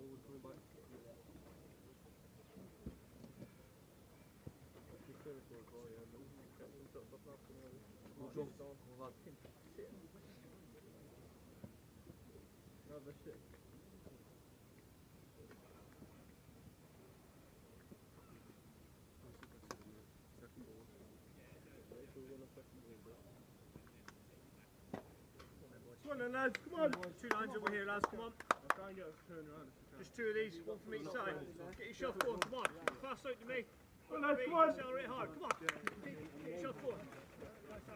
Come on then, lads, come on! 2 lines over here, lads, come on. I'll try and get us to turn around. Just 2 of these, 1 from each side. Get your shot forward, come on. Pass out to me. Come on, lads, come on! Accelerate hard, come on. Get your shot forward.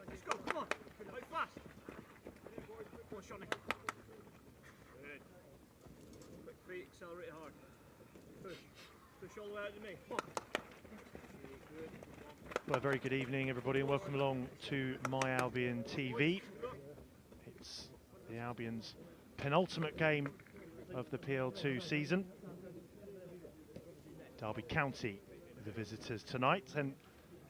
Let's go, come on. Out fast. Come on, Shawnee. Good. Quick feet, accelerate hard. Push. Push all the way out to me. Come on. Good. Well, a very good evening, everybody, and welcome along to My Albion TV. It's the Albion's penultimate game of the PL2 season. Derby County, the visitors tonight, and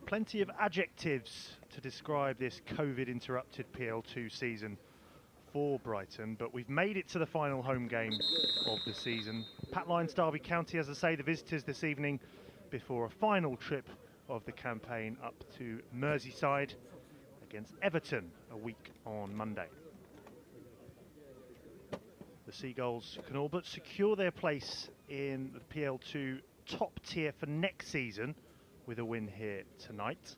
plenty of adjectives to describe this COVID-interrupted PL2 season for Brighton, but we've made it to the final home game of the season. Pat Lyons, Derby County, as I say, the visitors this evening before a final trip of the campaign up to Merseyside against Everton a week on Monday. The Seagulls can all but secure their place in the PL2 top tier for next season with a win here tonight.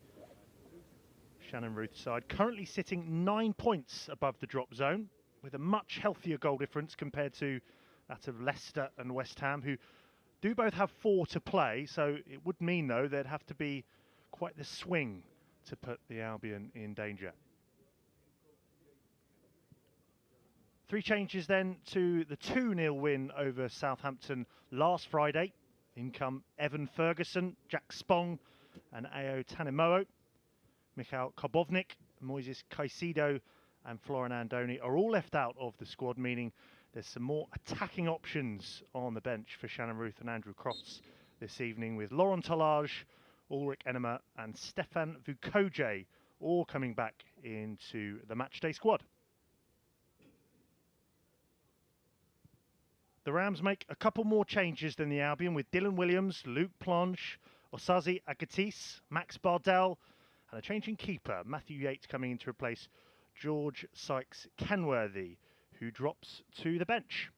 Shannon Ruth's side currently sitting 9 points above the drop zone with a much healthier goal difference compared to that of Leicester and West Ham, who do both have 4 to play, so it would mean, though, there'd have to be quite the swing to put the Albion in danger. 3 changes then to the 2-0 win over Southampton last Friday. In come Evan Ferguson, Jack Spong and Ao Tanimoa. Michal Karbovnik, Moises Caicedo and Florin Andoni are all left out of the squad, meaning there's some more attacking options on the bench for Shannon Ruth and Andrew Crofts this evening, with Laurent Tallage, Ulrich Enema and Stefan Vukoje all coming back into the matchday squad. The Rams make a couple more changes than the Albion, with Dylan Williams, Luke Planche, Osazi Agatis, Max Bardell and a change in keeper, Matthew Yates, coming in to replace George Sykes-Kenworthy, who drops to the bench.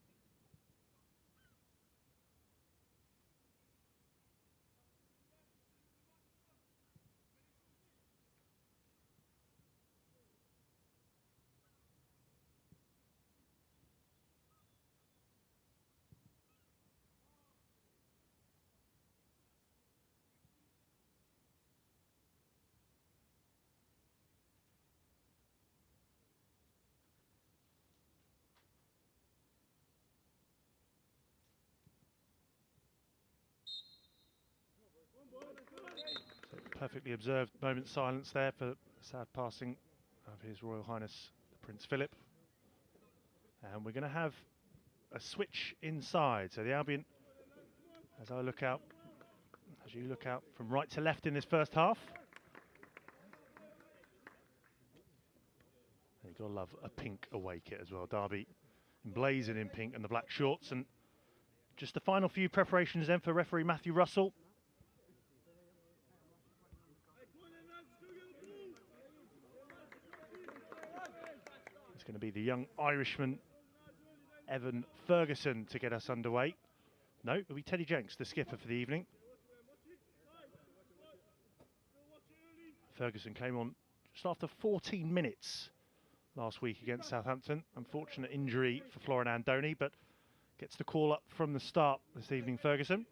Perfectly observed moment silence there for the sad passing of His Royal Highness Prince Philip. And we're going to have a switch inside. So the Albion, as you look out from right to left in this first half. You've got to love a pink away kit as well. Derby emblazoned in pink and the black shorts. And just the final few preparations then for referee Matthew Russell. It's going to be the young Irishman Evan Ferguson to get us underway. No, it'll be Teddy Jenks, the skipper for the evening. Ferguson came on just after 14 minutes last week against Southampton. Unfortunate injury for Florin Andoni, but gets the call up from the start this evening, Ferguson.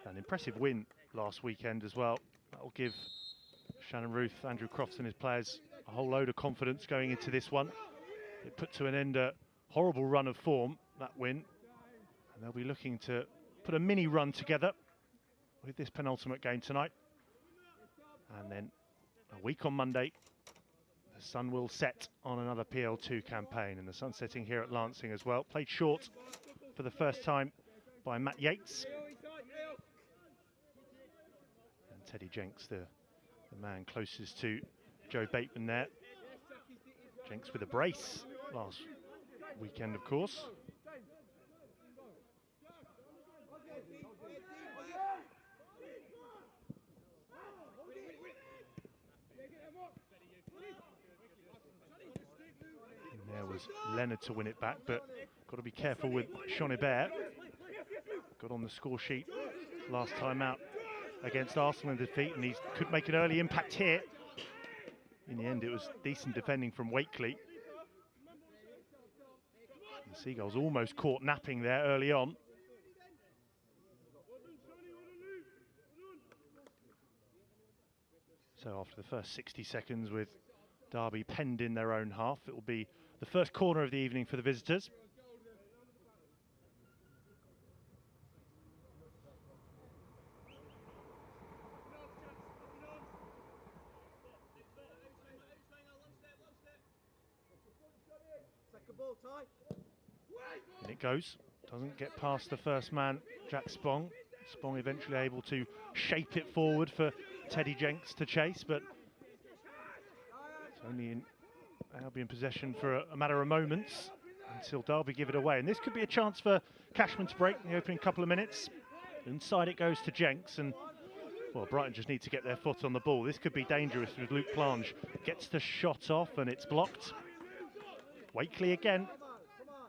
An impressive win last weekend as well. That'll give Shannon Ruth, Andrew Crofts and his players a whole load of confidence going into this one. It put to an end a horrible run of form, that win. And they'll be looking to put a mini run together with this penultimate game tonight. And then a week on Monday, the sun will set on another PL2 campaign. And the sun setting here at Lancing as well. Played short for the first time by Matt Yates. Teddy Jenks, the man closest to Joe Bateman there. Jenks with a brace last weekend, of course. And there was Leonard to win it back, but got to be careful with Shonibert. Got on the score sheet last time out against Arsenal in defeat, and he could make an early impact here. In the end, it was decent defending from Wakely. The Seagulls almost caught napping there early on. So after the first 60 seconds with Derby penned in their own half, it will be the first corner of the evening for the visitors. And it goes, doesn't get past the first man, Jack Spong. Spong eventually able to shape it forward for Teddy Jenks to chase, but it's only in Albion possession for a matter of moments until Derby give it away. And this could be a chance for Cashman to break in the opening couple of minutes. Inside it goes to Jenks, and well, Brighton just need to get their foot on the ball. This could be dangerous with Luke Plange. Gets the shot off and it's blocked. Wakely again.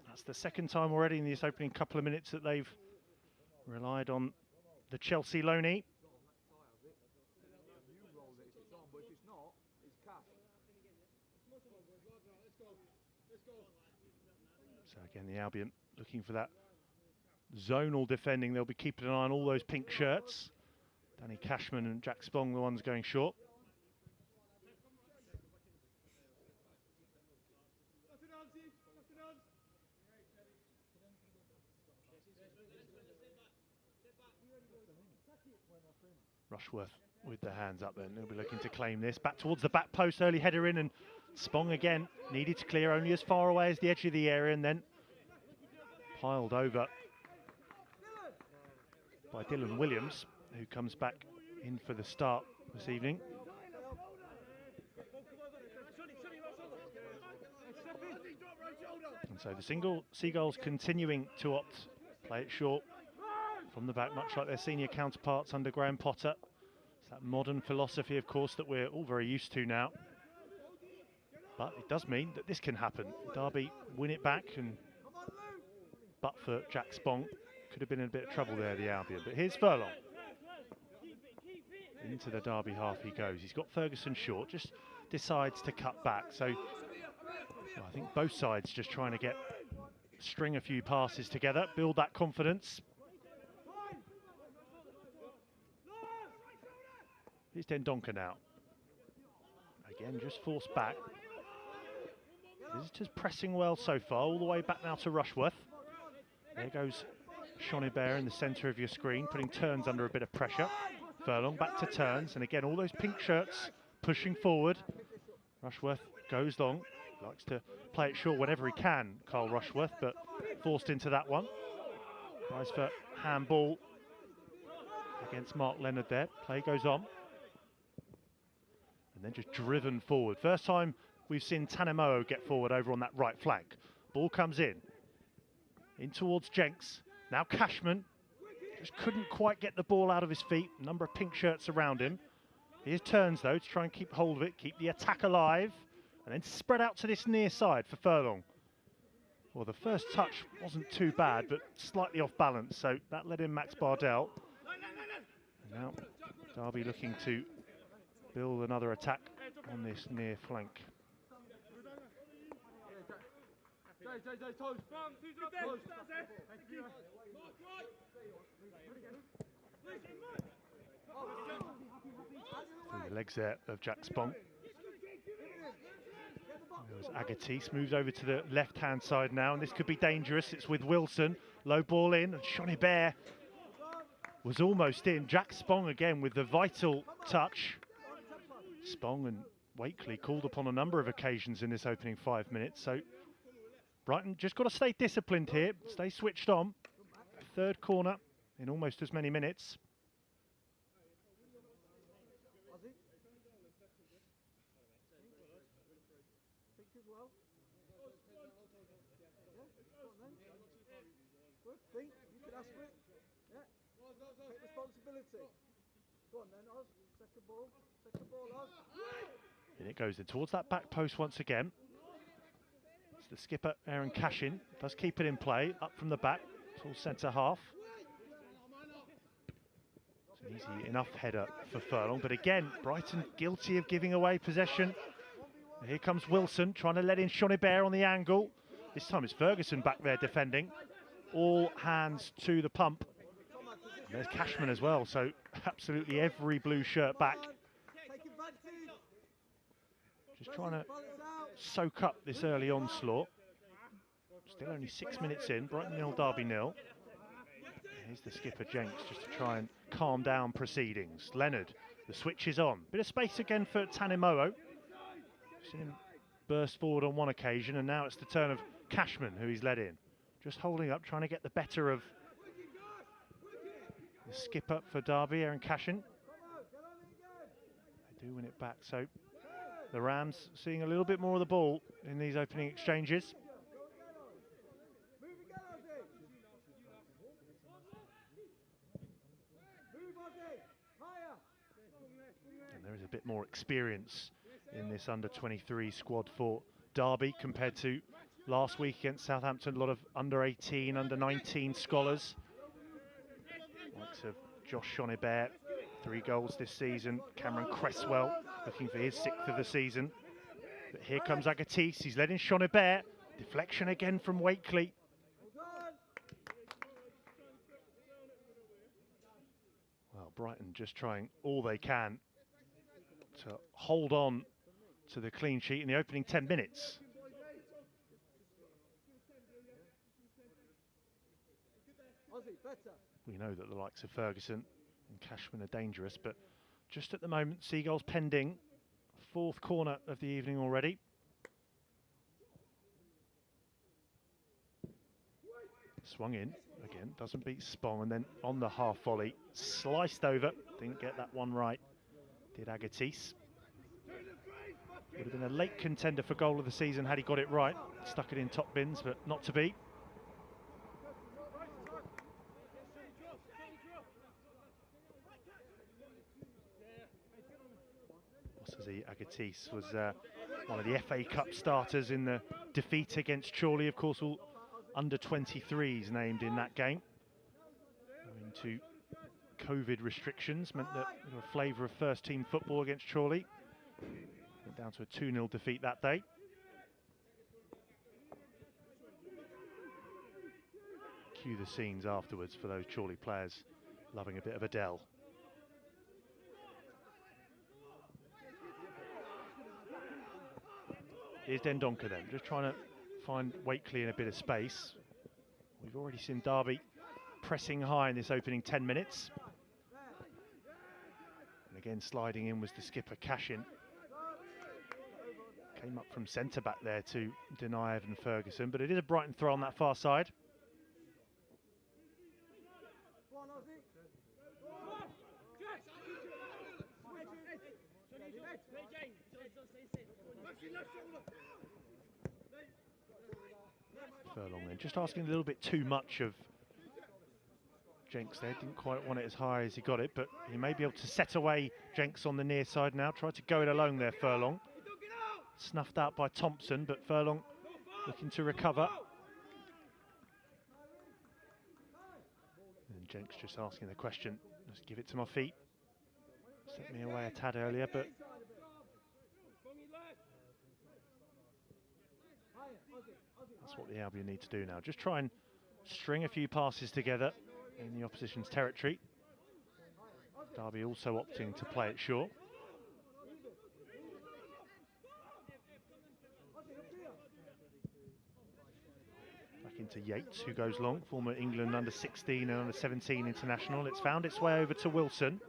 That's the second time already in this opening couple of minutes that they've relied on the Chelsea loanee. So again, the Albion looking for that zonal defending. They'll be keeping an eye on all those pink shirts. Danny Cashman and Jack Spong, the ones going short. Rushworth with the hands up then. They'll be looking to claim this. Back towards the back post, early header in, and Spong again needed to clear only as far away as the edge of the area, and then piled over by Dylan Williams, who comes back in for the start this evening. And so the Seagulls continuing to opt, play it short from the back, much like their senior counterparts under Graham Potter. It's that modern philosophy, of course, that we're all very used to now. But it does mean that this can happen. Derby win it back, and but for Jack Spong, could have been in a bit of trouble there, the Albion. But here's Furlong. Into the Derby half he goes. He's got Ferguson short, just decides to cut back. So well, I think both sides just trying to string a few passes together, build that confidence. Here's Dendonka now. Again, just forced back. Visitors pressing well so far, all the way back now to Rushworth. There goes Shonibert in the centre of your screen, putting Turns under a bit of pressure. Furlong back to Turns, and again, all those pink shirts pushing forward. Rushworth goes long, likes to play it short whenever he can, Carl Rushworth, but forced into that one. Tries for handball against Mark Leonard there. Play goes on. And then just driven forward. First time we've seen Tanemo'o get forward over on that right flank. Ball comes in towards Jenks. Now Cashman just couldn't quite get the ball out of his feet. A number of pink shirts around him. Here's Turns though to try and keep hold of it, keep the attack alive, and then spread out to this near side for Furlong. Well, the first touch wasn't too bad, but slightly off balance, so that led in Max Bardell. And now Derby looking to build another attack on this near flank. Through the legs there of Jack Spong. Agatis moves over to the left-hand side now, and this could be dangerous. It's with Wilson. Low ball in, and Shonibert was almost in. Jack Spong again with the vital touch. Spong and Wakely called upon a number of occasions in this opening 5 minutes, so Brighton just got to stay disciplined here, stay switched on. Third corner in almost as many minutes. Well. that's it. Yeah. Take responsibility. Go on then, Oz. Second ball, Oz. And it goes in towards that back post once again. It's the skipper, Aaron Cashin, does keep it in play, up from the back, towards centre half. It's an easy enough header for Furlong, but again, Brighton guilty of giving away possession. And here comes Wilson, trying to let in Shonibert on the angle. This time it's Ferguson back there defending. All hands to the pump. And there's Cashman as well, so absolutely every blue shirt back. Just trying to soak up this early onslaught. Still only 6 minutes in, Brighton 0, Derby 0. Here's the skipper Jenks just to try and calm down proceedings. Leonard, the switch is on. Bit of space again for Tanimowo. Seen him burst forward on one occasion, and now it's the turn of Cashman, who he's led in. Just holding up, trying to get the better of the skipper for Derby, Aaron Cashin. They do win it back, so the Rams seeing a little bit more of the ball in these opening exchanges. And there is a bit more experience in this under-23 squad for Derby compared to last week against Southampton. A lot of under-18, under-19 scholars. Likes of Josh Shonibert, 3 goals this season. Cameron Cresswell looking for his 6th of the season. But here comes Agatis, he's led in Shonibert. Deflection again from Wakely. Well, Brighton just trying all they can to hold on to the clean sheet in the opening 10 minutes. We know that the likes of Ferguson and Cashman are dangerous, but just at the moment, Seagulls pending. 4th corner of the evening already. Swung in, again, doesn't beat Spong, and then on the half volley, sliced over. Didn't get that one right, did Agatis. Would have been a late contender for goal of the season had he got it right. Stuck it in top bins, but not to be. Agatis was one of the FA Cup starters in the defeat against Chorley. Of course, all under-23s named in that game. Owing to COVID restrictions, meant that a flavour of first-team football against Chorley. Went down to a 2-0 defeat that day. Cue the scenes afterwards for those Chorley players loving a bit of Adele. Here's Dendoncker then, just trying to find Wakely in a bit of space. We've already seen Derby pressing high in this opening 10 minutes. And again, sliding in was the skipper Cashin. Came up from centre back there to deny Evan Ferguson, but it is a Brighton throw on that far side. Furlong then, just asking a little bit too much of Jenks there. Didn't quite want it as high as he got it, but he may be able to set away Jenks on the near side now. Tried to go it alone there, Furlong. Snuffed out by Thompson, but Furlong looking to recover. And Jenks just asking the question, just give it to my feet. Set me away a tad earlier, but that's what the Albion need to do now. Just try and string a few passes together in the opposition's territory. Derby also opting to play it short. Back into Yates, who goes long, former England under-16 and under-17 international. It's found its way over to Wilson.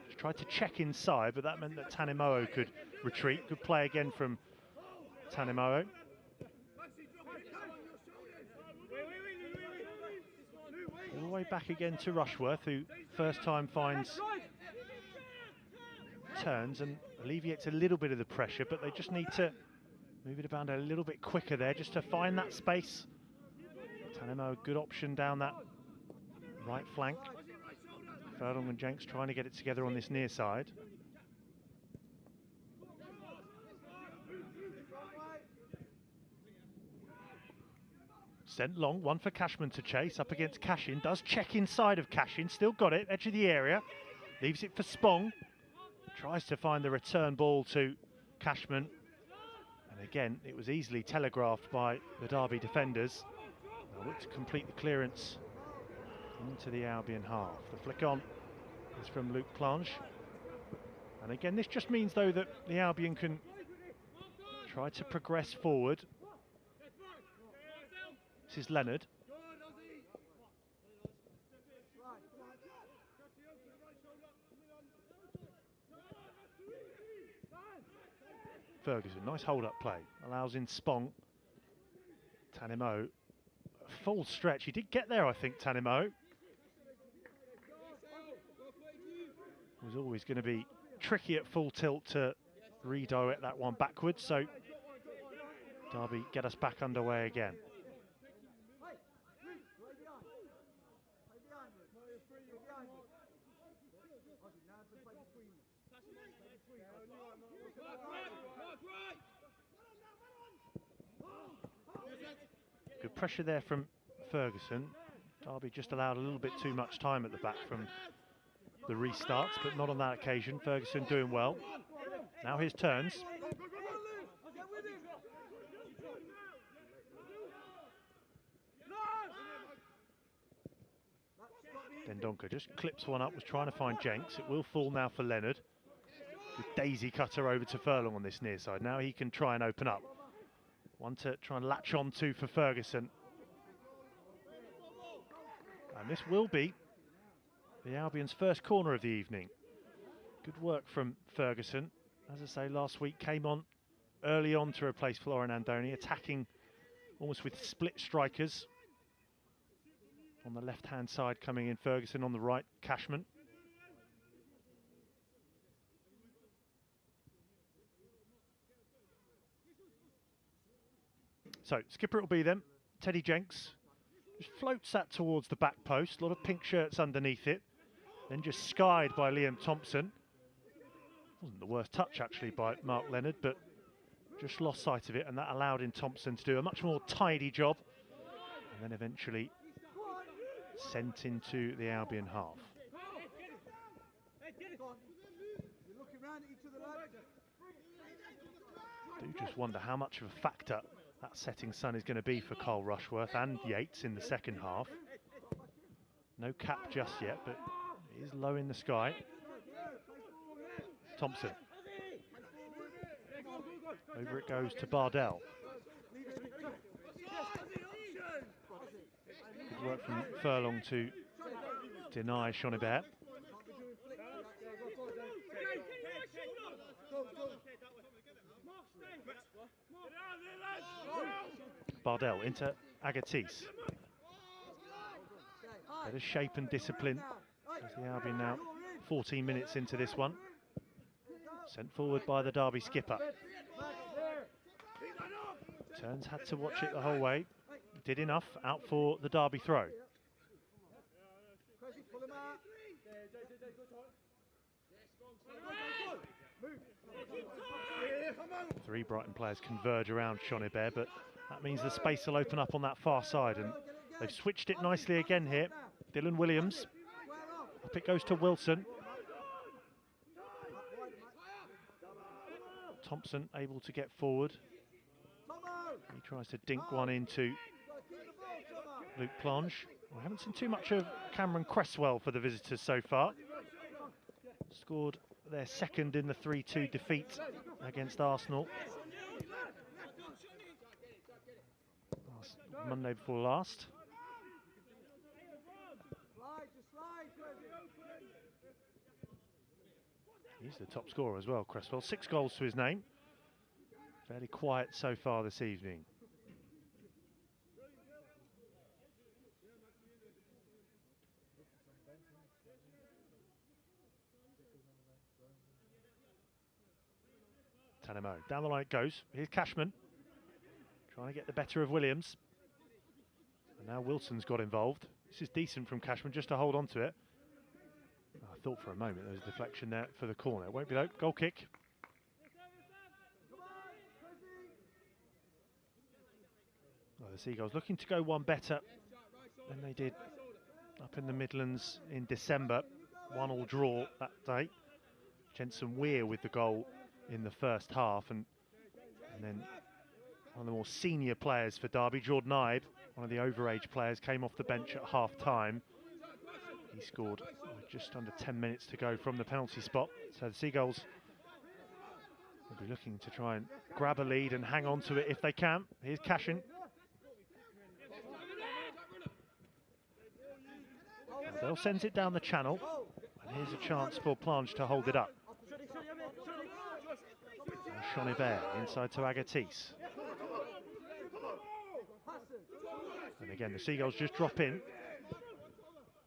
Just tried to check inside, but that meant that Tanimowo could retreat. Good play again from Tanimowo. All the way back again to Rushworth, who first time finds turns and alleviates a little bit of the pressure, but they just need to move it about a little bit quicker there just to find that space. Tanimowo, good option down that right flank. Furlong and Jenks trying to get it together on this near side. Sent long, one for Cashman to chase, up against Cashin. Does check inside of Cashin, still got it, edge of the area. Leaves it for Spong. Tries to find the return ball to Cashman. And again, it was easily telegraphed by the Derby defenders. They'll look to complete the clearance into the Albion half. The flick on is from Luke Planche. And again, this just means, though, that the Albion can try to progress forward. This is Leonard. Ferguson, nice hold-up play. Allows in Spong. Tanimo, full stretch. He did get there, I think, Tanimo. Was always going to be tricky at full tilt to redirect that one backwards, so Derby get us back underway again. Good pressure there from Ferguson. Derby just allowed a little bit too much time at the back from the restarts, but not on that occasion. Ferguson doing well. Now his turns. Dendoncker just clips one up, was trying to find Jenks. It will fall now for Leonard. Good daisy cutter over to Furlong on this near side. Now he can try and open up. One to try and latch on to for Ferguson. And this will be the Albion's first corner of the evening. Good work from Ferguson. As I say, last week came on early on to replace Florian Andoni, attacking almost with split strikers. On the left-hand side coming in Ferguson, on the right Cashman. So, skipper it will be then, Teddy Jenks. Just floats that towards the back post, a lot of pink shirts underneath it. Then just skied by Liam Thompson. Wasn't the worst touch actually by Mark Leonard, but just lost sight of it, and that allowed in Thompson to do a much more tidy job. And then eventually sent into the Albion half. Do just wonder how much of a factor that setting sun is going to be for Carl Rushworth and Yates in the second half. No cap just yet, but it is low in the sky. Thompson. Over it goes to Bardell. Good work from Furlong to deny Shonibert. Bardell into Agatis. Better shape and discipline as the Albion now 14 minutes into this one. Sent forward by the Derby skipper. Turns had to watch it the whole way. Did enough, out for the Derby throw. Three Brighton players converge around Shonibert, but that means the space will open up on that far side, and they've switched it nicely again here. Dylan Williams. Up it goes to Wilson. Thompson able to get forward. He tries to dink one into Luke Planche. We haven't seen too much of Cameron Cresswell for the visitors so far. Scored their second in the 3-2 defeat against Arsenal. Monday before last. He's the top scorer as well, Cresswell. 6 goals to his name. Fairly quiet so far this evening. Tanimo, down the line it goes. Here's Cashman. Trying to get the better of Williams. Now Wilson's got involved. This is decent from Cashman just to hold on to it. I thought for a moment there was a deflection there for the corner. It won't be though. Goal kick. Well, the Seagulls looking to go one better than they did up in the Midlands in December. 1-1 draw that day. Jensen Weir with the goal in the first half, and then one of the more senior players for Derby, Jordan Ibe, one of the overage players, came off the bench at half-time. He scored with just under 10 minutes to go from the penalty spot. So the Seagulls will be looking to try and grab a lead and hang on to it if they can. Here's Cashin. They'll send it down the channel, and here's a chance for Plange to hold it up. Chonibert inside to Agatis. And again, the Seagulls just drop in,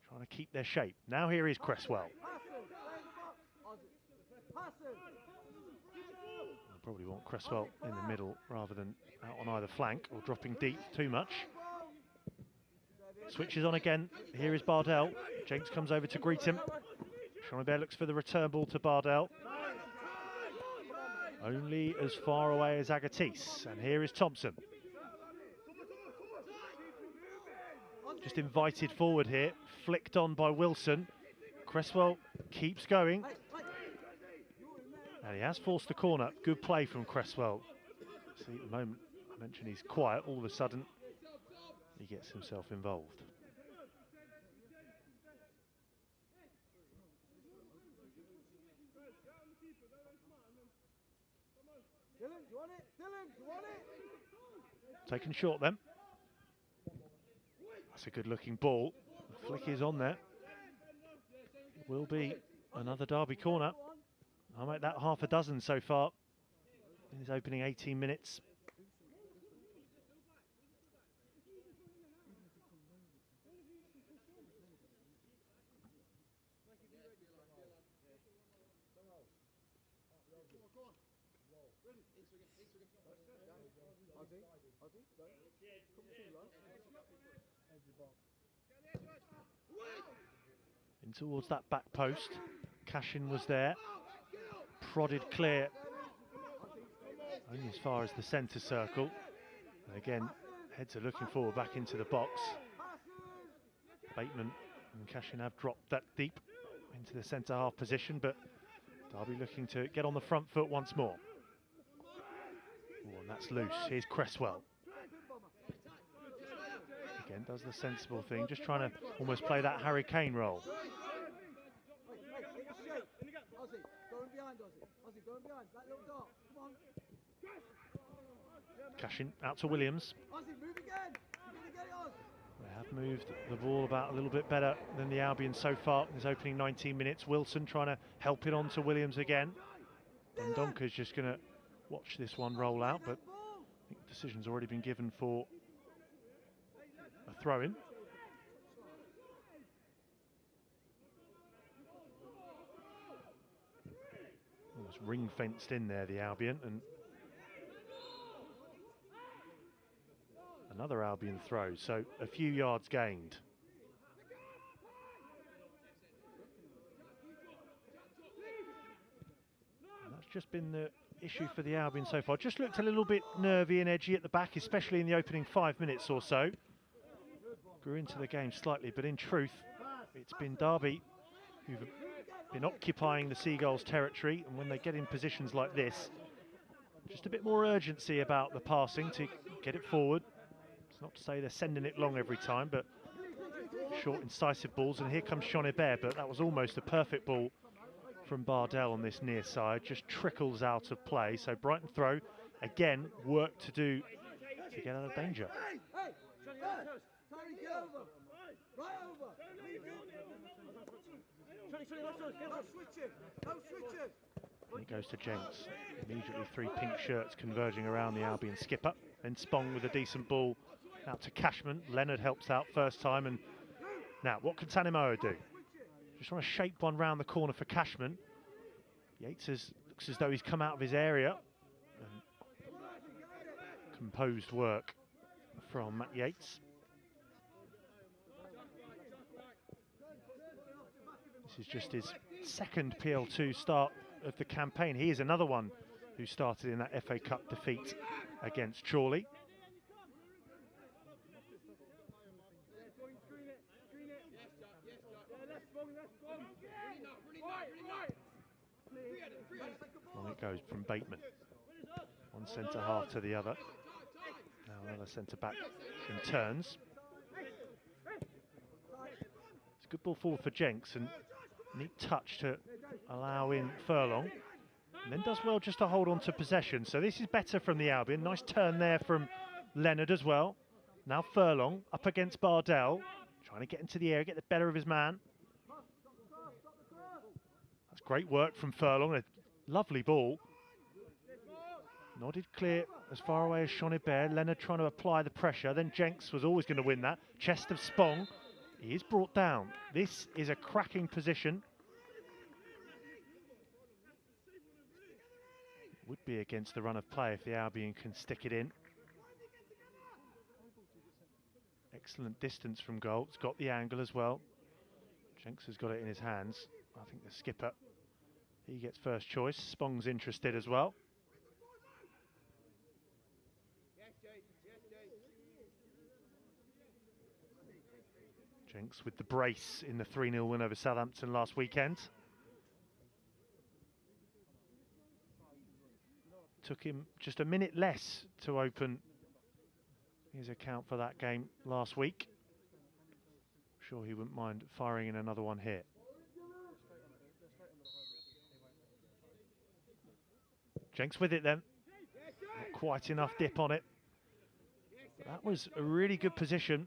trying to keep their shape. Now here is Cresswell. They'll probably want Cresswell in the middle rather than out on either flank or dropping deep too much. Switches on again. Here is Bardell. Jenks comes over to greet him. Chonibert looks for the return ball to Bardell. Only as far away as Agatis. And here is Thompson. Just invited forward here. Flicked on by Wilson. Cresswell keeps going. And he has forced the corner. Good play from Cresswell. See, at the moment I mentioned he's quiet. All of a sudden, he gets himself involved. Taken short then. That's a good looking ball. The flick is on there. It will be another Derby corner. I'll make that half a dozen so far in his opening 18 minutes. In towards that back post. Cashin was there. Prodded clear. Only as far as the centre circle. And again, heads are looking forward back into the box. Bateman and Cashin have dropped that deep into the centre half position, but Derby looking to get on the front foot once more. Oh, and that's loose. Here's Cresswell. Again, does the sensible thing, just trying to almost play that Harry Kane role. Cashin out to Williams. They have moved the ball about a little bit better than the Albion so far in his opening 19 minutes. Wilson trying to help it on to Williams again. And Donker's just going to watch this one roll out, but I think the decision's already been given for a throw-in. Almost ring-fenced in there, the Albion, and another Albion throw, so a few yards gained. And that's just been the issue for the Albion so far. Just looked a little bit nervy and edgy at the back, especially in the opening 5 minutes or so. Grew into the game slightly, but in truth, it's been Derby who've been occupying the Seagulls' territory, and when they get in positions like this, just a bit more urgency about the passing to get it forward. It's not to say they're sending it long every time, but short, incisive balls. And here comes Chonibert, but that was almost a perfect ball from Bardell on this near side. Just trickles out of play. So Brighton throw, again, work to do to get out of danger. And it goes to Jenks. Immediately 3 pink shirts converging around the Albion skipper. Then Spong with a decent ball out to Cashman. Leonard helps out first time. And now, what can Tanimoa do? Just trying to shape one round the corner for Cashman. Yates looks as though he's come out of his area. And composed work from Matt Yates. This is just his second PL2 start of the campaign. He is another one who started in that FA Cup defeat against Chorley. On it goes from Bateman. One centre half to the other. Now another centre back in turns. It's a good ball forward for Jenks, and neat touch to allow in Furlong. And then does well just to hold on to possession. So this is better from the Albion. Nice turn there from Leonard as well. Now Furlong up against Bardell, trying to get into the air, get the better of his man. That's great work from Furlong. A lovely ball. Nodded clear as far away as Shonibert. Leonard trying to apply the pressure. Then Jenks was always going to win that. Chest of Spong. He is brought down. This is a cracking position. Would be against the run of play if the Albion can stick it in. Excellent distance from goal. It's got the angle as well. Jenks has got it in his hands. I think the skipper, he gets first choice. Spong's interested as well. Jenks with the brace in the 3-0 win over Southampton last weekend. Took him just a minute less to open his account for that game last week. Sure he wouldn't mind firing in another one here. Jenks with it then. Not quite enough dip on it. But that was a really good position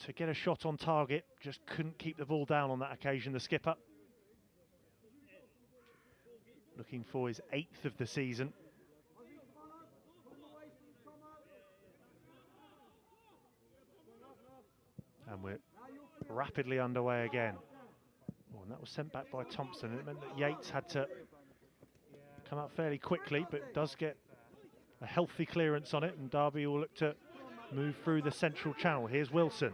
to get a shot on target. Just couldn't keep the ball down on that occasion, the skipper. Looking for his 8th of the season. And we're rapidly underway again. Oh, and that was sent back by Thompson. It meant that Yates had to come out fairly quickly, but does get a healthy clearance on it, and Derby will look to move through the central channel. Here's Wilson.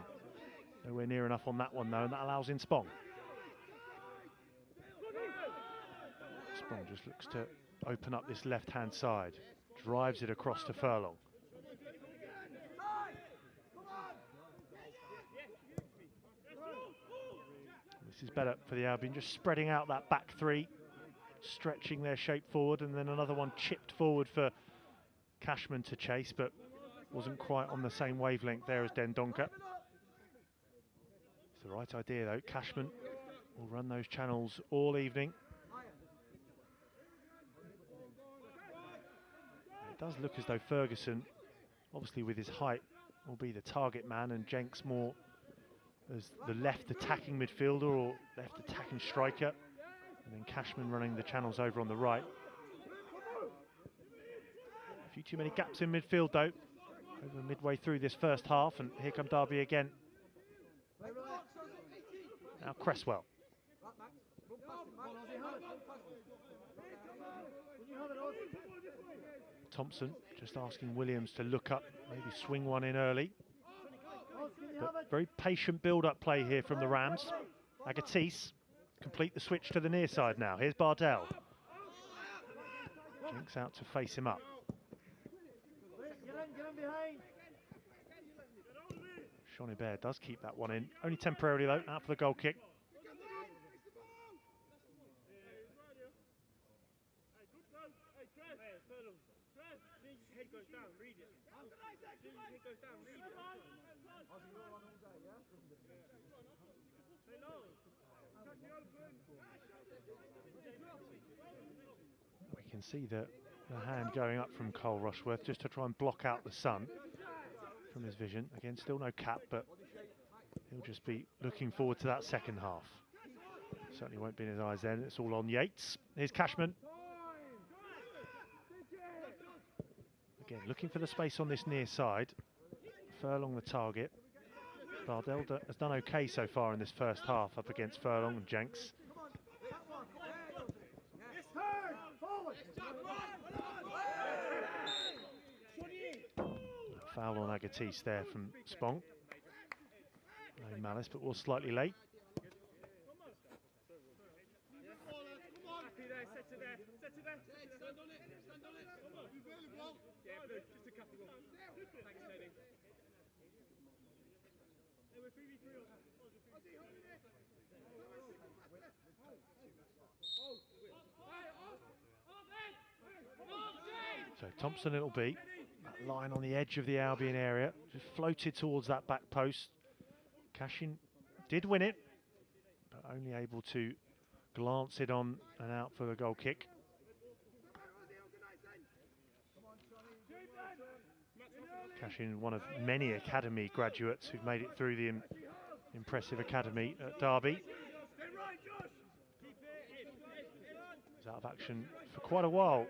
Nowhere near enough on that one though, and that allows in Spong. Spong just looks to open up this left-hand side. Drives it across to Furlong. This is better for the Albion, just spreading out that back three, stretching their shape forward, and then another one chipped forward for Cashman to chase, but wasn't quite on the same wavelength there as Dendoncker. It's the right idea though. Cashman will run those channels all evening. It does look as though Ferguson, obviously with his height, will be the target man, and Jenks more as the left attacking midfielder or left attacking striker, and then Cashman running the channels over on the right. A few too many gaps in midfield though, over midway through this first half, and here come Derby again. Now Cresswell. Thompson just asking Williams to look up, maybe swing one in early. But very patient build-up play here from the Rams. Agatis complete the switch to the near side now. Here's Bardell. Jenks out to face him up. Shonibert does keep that one in. Only temporarily though, out for the goal kick. We can see the hand going up from Cole Rushworth just to try and block out the sun from his vision. Again, still no cap, but he'll just be looking forward to that second half. Certainly won't be in his eyes then. It's all on Yates. Here's Cashman. Again, looking for the space on this near side. Furlong the target. Bardell has done okay so far in this first half up against Furlong and Jenks. Foul on Agatis there from Spong. No malice, but was slightly late. set it there. Set it there. Stand on it. Stand on it. Yeah, Blue, just a couple. Thanks, Teddy. Hey, we're 3v3 on. So Thompson it'll be. That line on the edge of the Albion area. Just floated towards that back post. Cashin did win it, but only able to glance it on and out for the goal kick. Cashin, one of many academy graduates who've made it through the impressive academy at Derby. He's out of action for quite a while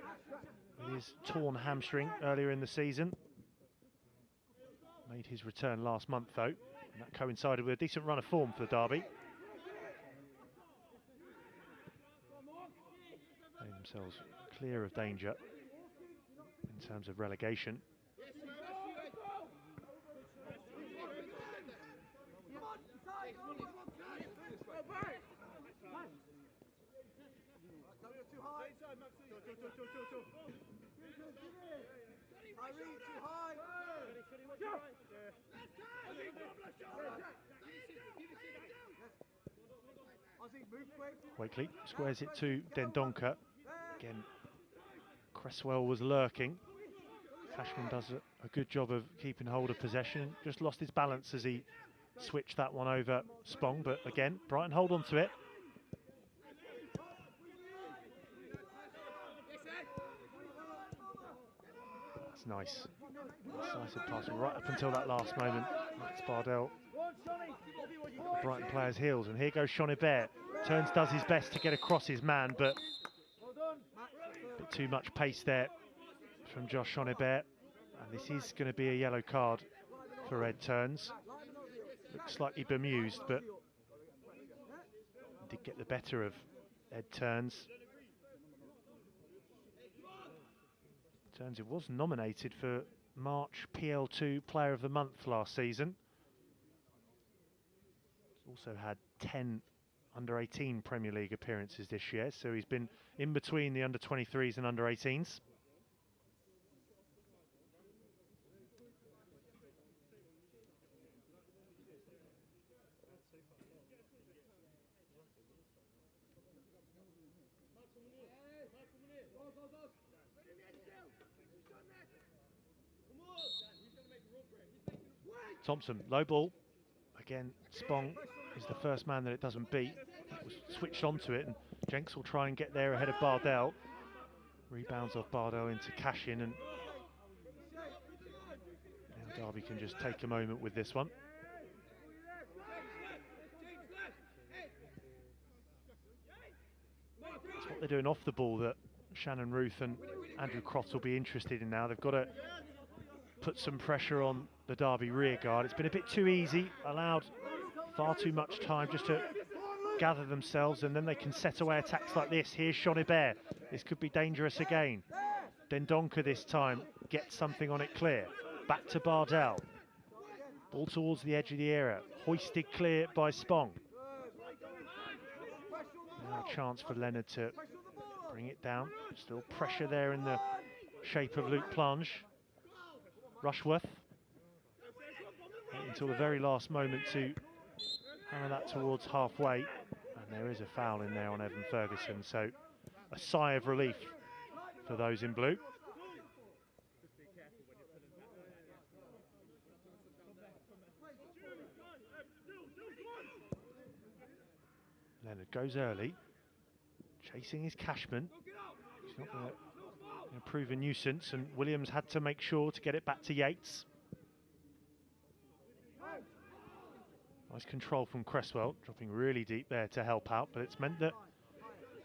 with his torn hamstring earlier in the season. Made his return last month though, and that coincided with a decent run of form for Derby. Made themselves clear of danger in terms of relegation. Wakely squares it to Dendoncker. Again, Cresswell was lurking. Cashman does a good job of keeping hold of possession. Just lost his balance as he switched that one over Spong, but again, Brighton hold on to it. That's nice. Decisive pass right up until that last moment. That's Bardell. The Brighton player's heels, and here goes Shonibert. Turns does his best to get across his man, but a bit too much pace there from Josh Shonibert. And this is going to be a yellow card for Ed Turns. Looks slightly bemused, but did get the better of Ed Turns. Turns it was nominated for March PL2 Player of the Month last season. Also had 10 under-18 Premier League appearances this year, so he's been in between the under-23s and under-18s. Thompson, low ball. Again, Spong is the first man that it doesn't beat. It was switched onto it, and Jenks will try and get there ahead of Bardell. Rebounds off Bardell into Cashin, and now Derby can just take a moment with this one. That's what they're doing off the ball that Shannon Ruth and Andrew Croft will be interested in now. They've got to put some pressure on the Derby rear guard. It's been a bit too easy, allowed far too much time just to gather themselves, and then they can set away attacks like this. Here's Shonibert. This could be dangerous again. Dendoncker this time gets something on it clear. Back to Bardell. Ball towards the edge of the area. Hoisted clear by Spong. Now a chance for Leonard to bring it down. Still pressure there in the shape of Luke Plunge. Rushworth until the very last moment to hammer that towards halfway, and there is a foul in there on Evan Ferguson, so a sigh of relief for those in blue. Leonard goes early, chasing his Cashman. He's not going to prove a nuisance, and Williams had to make sure to get it back to Yates. Nice control from Cresswell, dropping really deep there to help out, but it's meant that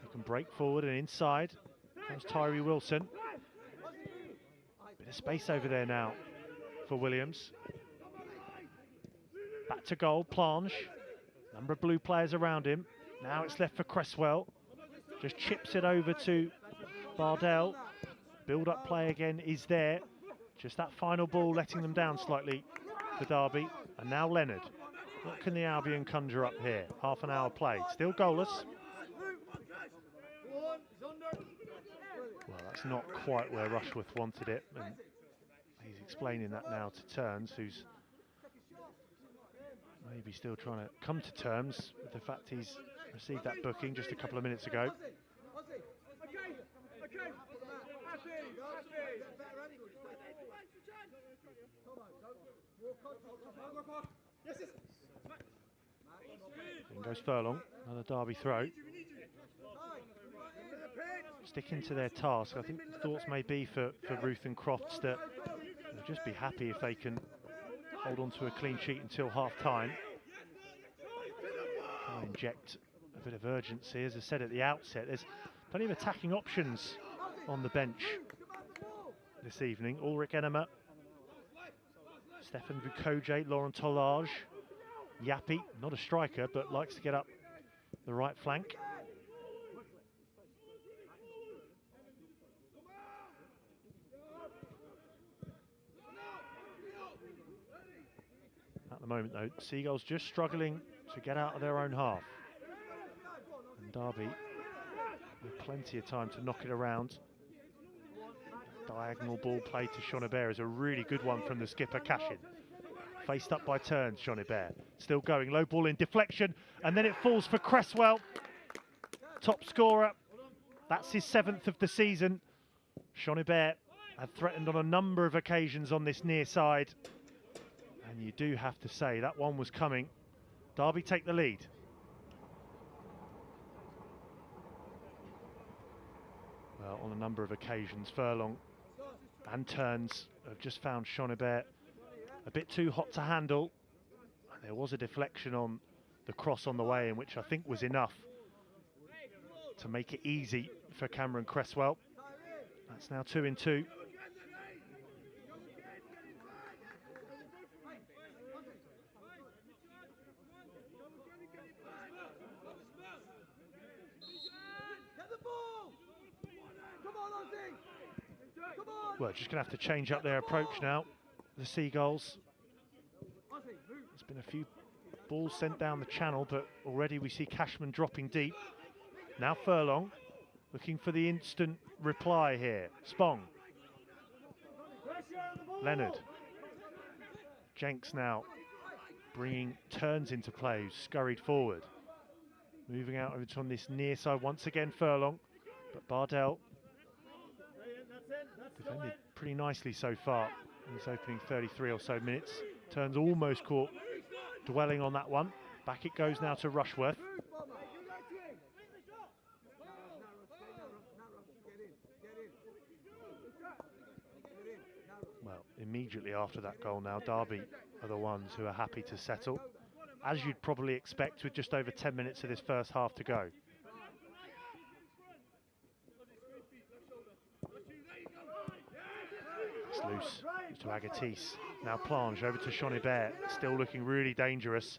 they can break forward, and inside comes Tyree Wilson. Bit of space over there now for Williams. Back to goal, Plange. Number of blue players around him. Now it's left for Cresswell. Just chips it over to Bardell. Build-up play again is there. Just that final ball letting them down slightly for Derby. And now Leonard. What can the Albion conjure up here? Half an hour played. Still goalless. Well, that's not quite where Rushworth wanted it, and he's explaining that now to Turns, who's maybe still trying to come to terms with the fact he's received that booking just a couple of minutes ago. In goes Furlong, another Derby throw. Sticking to their task. I think the thoughts may be for Ruth and Crofts that they'll just be happy if they can hold on to a clean sheet until half-time. Inject a bit of urgency. As I said at the outset, there's plenty of attacking options on the bench this evening. Ulrich Enema, Stefan Vukoje, Laurent Tolage, Yappi, not a striker, but likes to get up the right flank. At the moment, though, Seagulls just struggling to get out of their own half. And Derby with plenty of time to knock it around. Diagonal ball play to Shonibert is a really good one from the skipper, Cashin. Faced up by Turns, Shonibert. Still going, low ball in deflection, and then it falls for Cresswell. Top scorer, that's his 7th of the season. Shonibert had threatened on a number of occasions on this near side. And you do have to say, that one was coming. Derby take the lead. Well, on a number of occasions, Furlong and Turns have just found Shonibert a bit too hot to handle. There was a deflection on the cross on the way in, which I think was enough to make it easy for Cameron Cresswell. That's now 2-2. Well, just going to have to change up their approach now, the Seagulls. There's been a few balls sent down the channel, but already we see Cashman dropping deep. Now Furlong looking for the instant reply here. Spong. Leonard. Jenks now bringing Turns into play, who's scurried forward. Moving out over on this near side once again, Furlong. But Bardell defended pretty nicely so far in this opening 33 or so minutes. Turns almost caught dwelling on that one. Back it goes now to Rushworth. Well, immediately after that goal now, Derby are the ones who are happy to settle, as you'd probably expect with just over 10 minutes of this first half to go. It's loose to Agatis. Now Plange over to Shonibert, still looking really dangerous.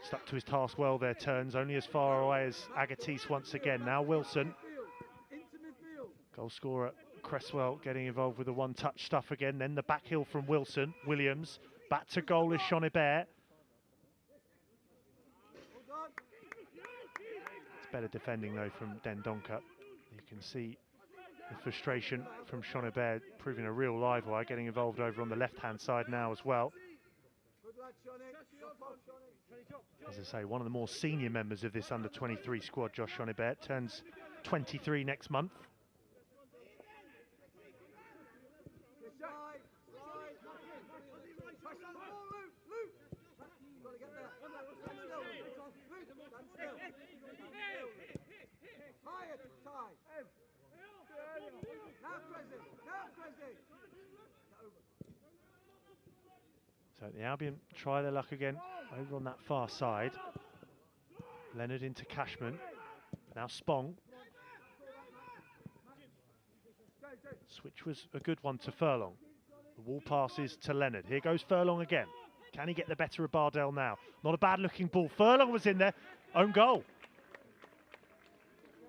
Stuck to his task well there, Turns, only as far away as Agatis once again. Now Wilson. Goal scorer Cresswell getting involved with the one-touch stuff again. Then the back heel from Wilson. Williams. Back to goal is Shonibert. It's better defending though from Dendoncker. You can see the frustration from Shonibert proving a real live wire, getting involved over on the left-hand side now as well. As I say, one of the more senior members of this under-23 squad, Josh Shonibert, turns 23 next month. So the Albion try their luck again over on that far side. Leonard into Cashman. Now Spong. Switch was a good one to Furlong. The wall passes to Leonard. Here goes Furlong again. Can he get the better of Bardell now? Not a bad looking ball. Furlong was in there. Own goal.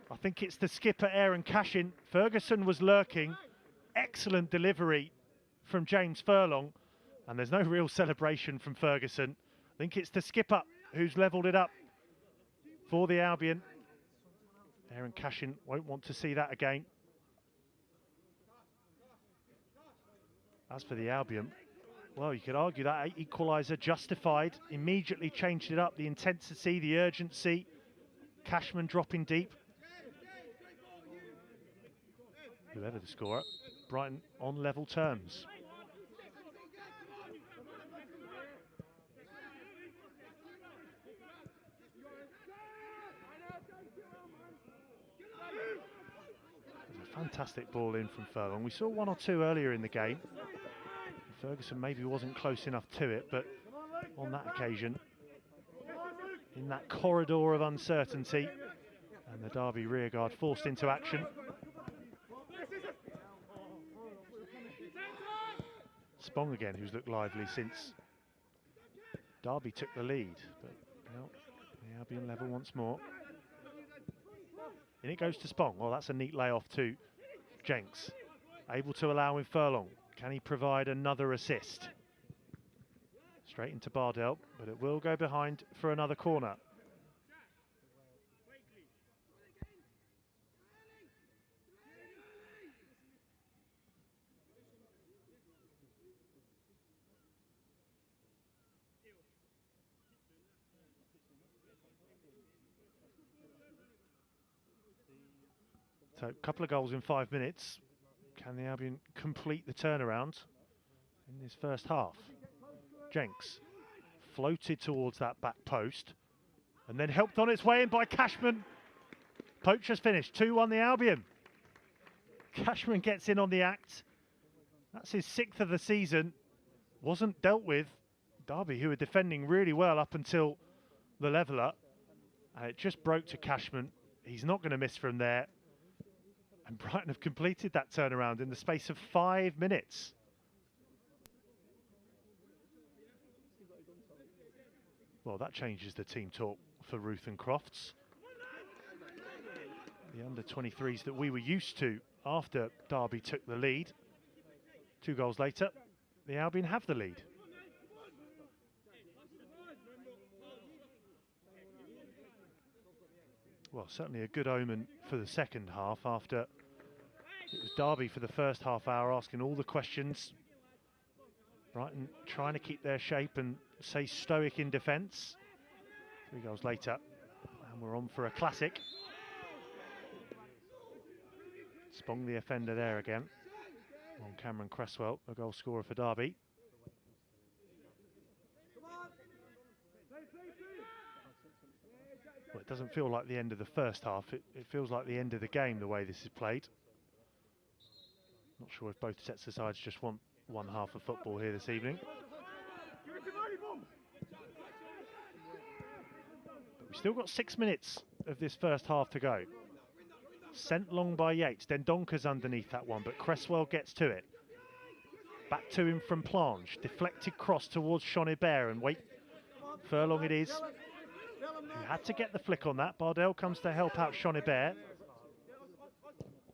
I think it's the skipper, Aaron Cashin. Ferguson was lurking. Excellent delivery from James Furlong. And there's no real celebration from Ferguson. I think it's the skipper who's levelled it up for the Albion. Aaron Cashin won't want to see that again. As for the Albion, well, you could argue that equaliser justified. Immediately changed it up, the intensity, the urgency. Cashman dropping deep. Whoever the scorer, Brighton on level terms. There's a fantastic ball in from Furlong. We saw one or two earlier in the game. Ferguson maybe wasn't close enough to it, but on that occasion, in that corridor of uncertainty, and the Derby rearguard forced into action. Spong again, who's looked lively since Derby took the lead, but well, the Albion level once more. In it goes to Spong. Well, that's a neat layoff to Jenks. Able to allow in Furlong. Can he provide another assist? Straight into Bardell, but it will go behind for another corner. So a couple of goals in 5 minutes. Can the Albion complete the turnaround in this first half? Jenks floated towards that back post and then helped on its way in by Cashman. Poacher's finished, 2-1 the Albion. Cashman gets in on the act. That's his 6th of the season. Wasn't dealt with. Derby, who were defending really well up until the leveller. And it just broke to Cashman. He's not going to miss from there. And Brighton have completed that turnaround in the space of 5 minutes. Well, that changes the team talk for Ruth and Crofts. The under-23s that we were used to after Derby took the lead. 2 goals later, the Albion have the lead. Well, certainly a good omen for the second half after it was Derby for the first half hour asking all the questions. Brighton trying to keep their shape and stay stoic in defence. 3 goals later, and we're on for a classic. Spong the offender there again. On Cameron Cresswell, a goal scorer for Derby. Well, it doesn't feel like the end of the first half. It feels like the end of the game, the way this is played. Not sure if both sets of sides just want one half of football here this evening. But we've still got 6 minutes of this first half to go. Sent long by Yates. Dendonka's underneath that one, but Cresswell gets to it. Back to him from Plange. Deflected cross towards Shonibert, and wait, Furlong it is. He had to get the flick on that. Bardell comes to help out Shonibert.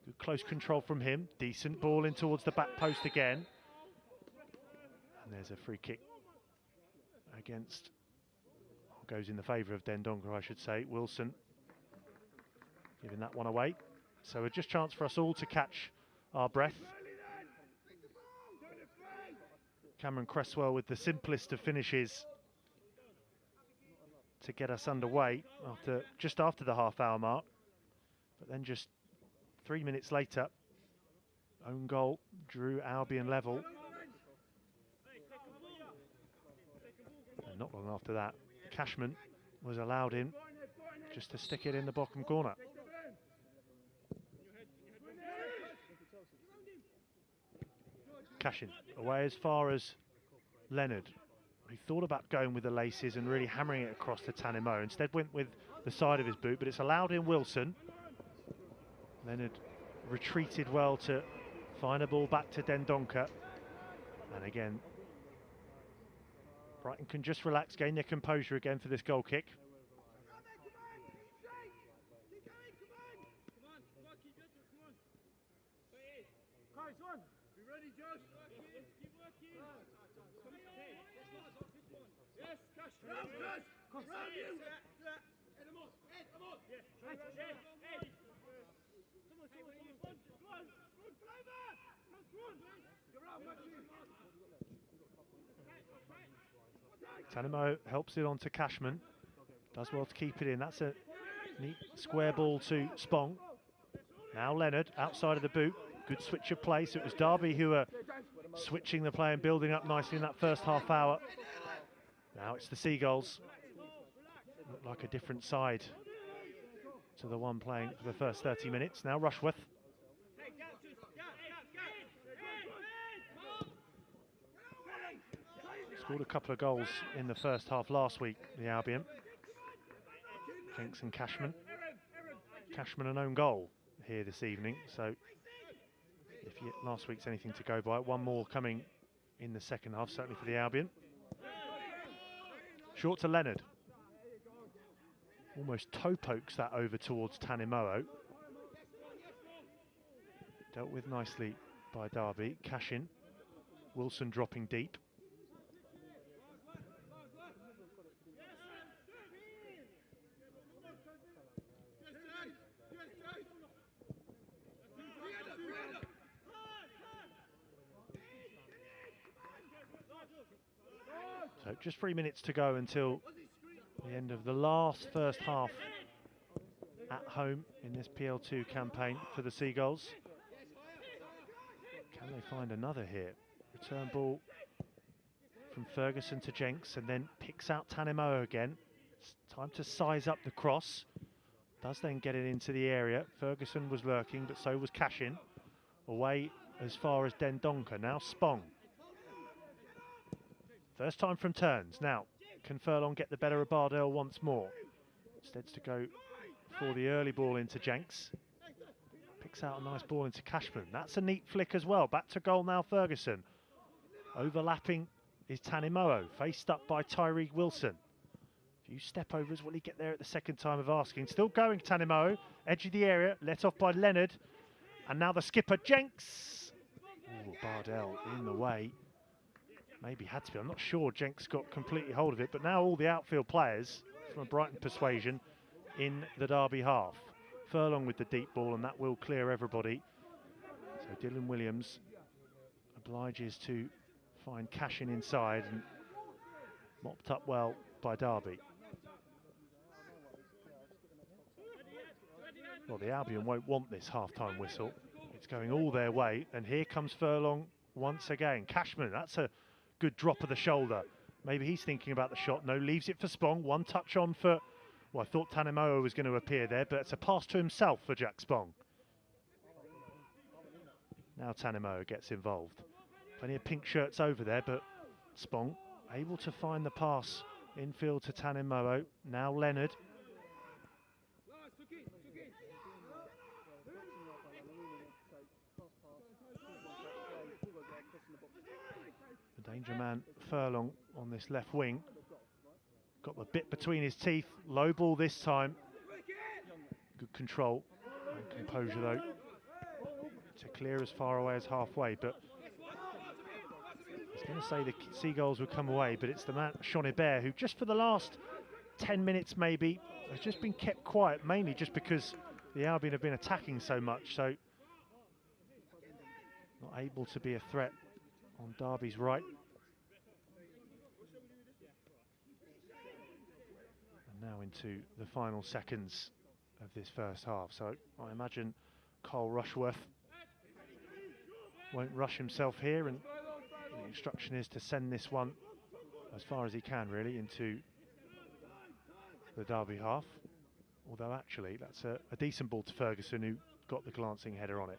Good close control from him. Decent ball in towards the back post again. And there's a free kick against, goes in the favour of Dendonka, I should say. Wilson giving that one away. So a just chance for us all to catch our breath. Cameron Cresswell with the simplest of finishes to get us underway just after the half-hour mark. But then just 3 minutes later, own goal drew Albion level. And not long after that, Cashman was allowed in just to stick it in the bottom corner. Cashin away as far as Leonard. He thought about going with the laces and really hammering it across to Tanimo. Instead went with the side of his boot, but it's allowed in Wilson. Leonard retreated well to find a ball back to Dendonka. And again, Brighton can just relax, gain their composure again for this goal kick. Tanimo helps it on to Cashman. Does well to keep it in. That's a neat square ball to Spong. Now Leonard outside of the boot. Good switch of play. So it was Derby who were switching the play and building up nicely in that first half hour. Now it's the Seagulls. Look like a different side to the one playing for the first 30 minutes. Now Rushworth. Scored a couple of goals in the first half last week, the Albion. Jenks and Cashman. Cashman an own goal here this evening, so if last week's anything to go by, one more coming in the second half, certainly for the Albion. Short to Leonard. Almost toe pokes that over towards Tanimoo. Dealt with nicely by Derby. Cash in. Wilson dropping deep. So just 3 minutes to go until the end of the last first half at home in this PL2 campaign for the Seagulls. Can they find another here? Return ball from Ferguson to Jenks and then picks out Tanimo again. It's time to size up the cross. Does then get it into the area. Ferguson was lurking, but so was Cashin. Away as far as Dendonka. Now Spong. First time from turns. Now, can Furlong get the better of Bardell once more? Instead to go for the early ball into Jenks. Picks out a nice ball into Cashman. That's a neat flick as well. Back to goal now, Ferguson. Overlapping is Tanimoo, faced up by Tyreek Wilson. A few step overs. Will he get there at the second time of asking? Still going, Tanimoo. Edge of the area, let off by Leonard. And now the skipper, Jenks. Ooh, Bardell in the way. Maybe had to be. I'm not sure Jenks got completely hold of it, but now all the outfield players from a Brighton persuasion in the Derby half. Furlong with the deep ball, and that will clear everybody. So Dylan Williams obliges to find Cashin inside and mopped up well by Derby. Well, the Albion won't want this half-time whistle. It's going all their way, and here comes Furlong once again. Cashman, that's a good drop of the shoulder. Maybe he's thinking about the shot. No, leaves it for Spong. One touch on for, well, I thought Tanimoo was going to appear there, but it's a pass to himself for Jack Spong. Now Tanimoo gets involved. Plenty of pink shirts over there, but Spong able to find the pass infield to Tanimoo. Now Leonard. The danger man Furlong on this left wing. Got the bit between his teeth. Low ball this time. Good control and composure though. To clear as far away as halfway, but I was going to say the Seagulls would come away, but it's the man Sean Hébert who just for the last 10 minutes maybe has just been kept quiet, mainly just because the Albion have been attacking so much, so not able to be a threat on Derby's right. And now into the final seconds of this first half. So I imagine Cole Rushworth won't rush himself here, and the instruction is to send this one as far as he can really into the Derby half. Although actually that's a decent ball to Ferguson, who got the glancing header on it.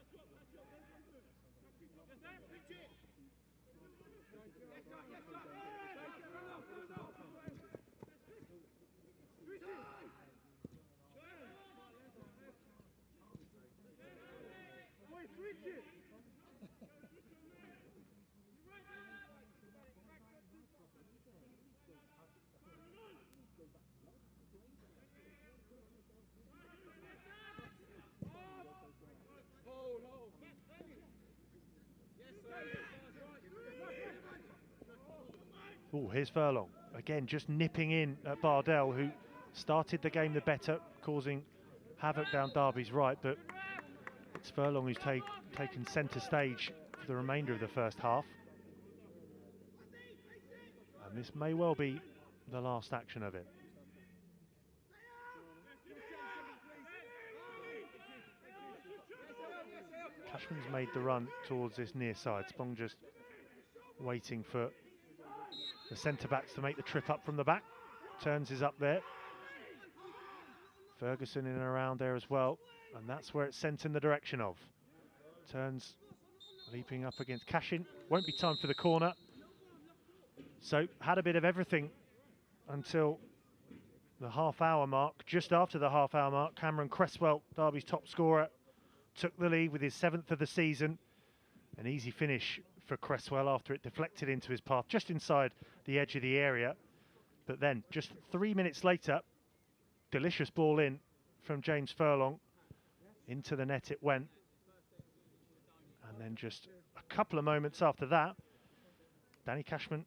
Oh, here's Furlong. Again, just nipping in at Bardell, who started the game the better, causing havoc down Derby's right, but it's Furlong who's taken centre stage for the remainder of the first half. And this may well be the last action of it. Cashman's made the run towards this near side. Spong just waiting for the centre-backs to make the trip up from the back. Turns is up there. Ferguson in and around there as well. And that's where it's sent in the direction of. Turns leaping up against Cashin. Won't be time for the corner. So had a bit of everything until the half-hour mark. Just after the half-hour mark, Cameron Cresswell, Derby's top scorer, took the lead with his 7th of the season. An easy finish for Cresswell after it deflected into his path just inside the edge of the area. But then, just 3 minutes later, delicious ball in from James Furlong. Into the net it went. And then just a couple of moments after that, Danny Cashman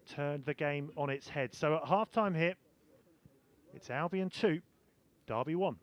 turned the game on its head. So at half-time here, it's Albion 2, Derby 1.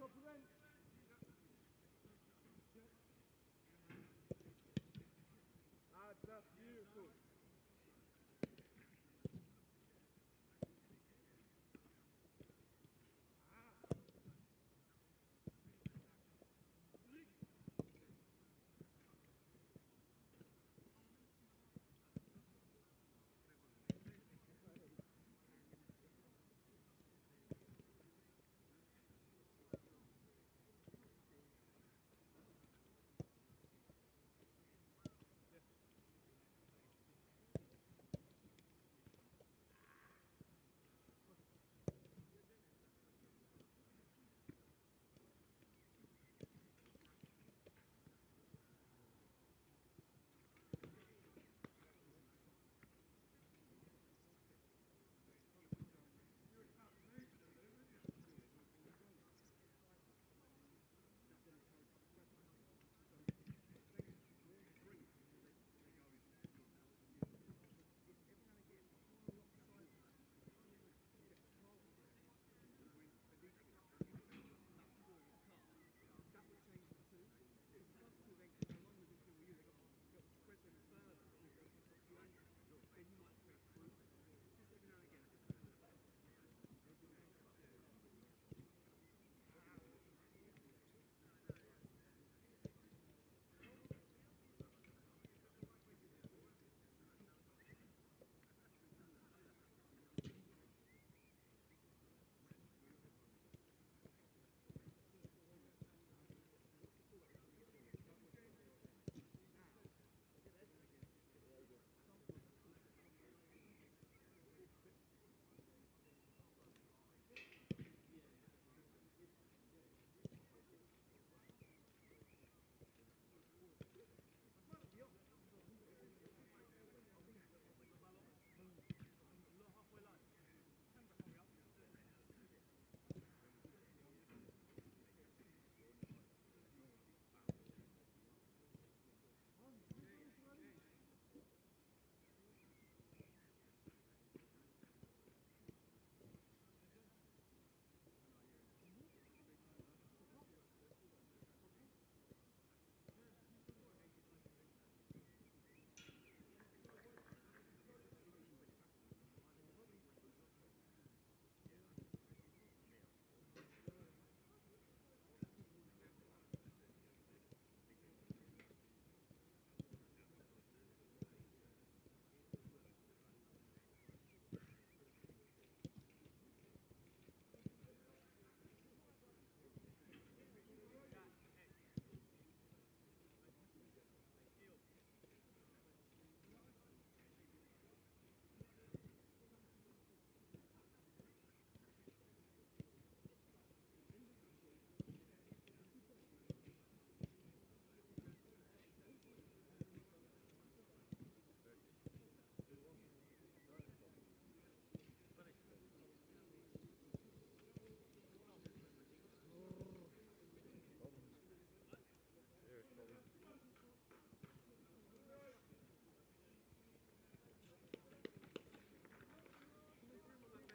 That's beautiful.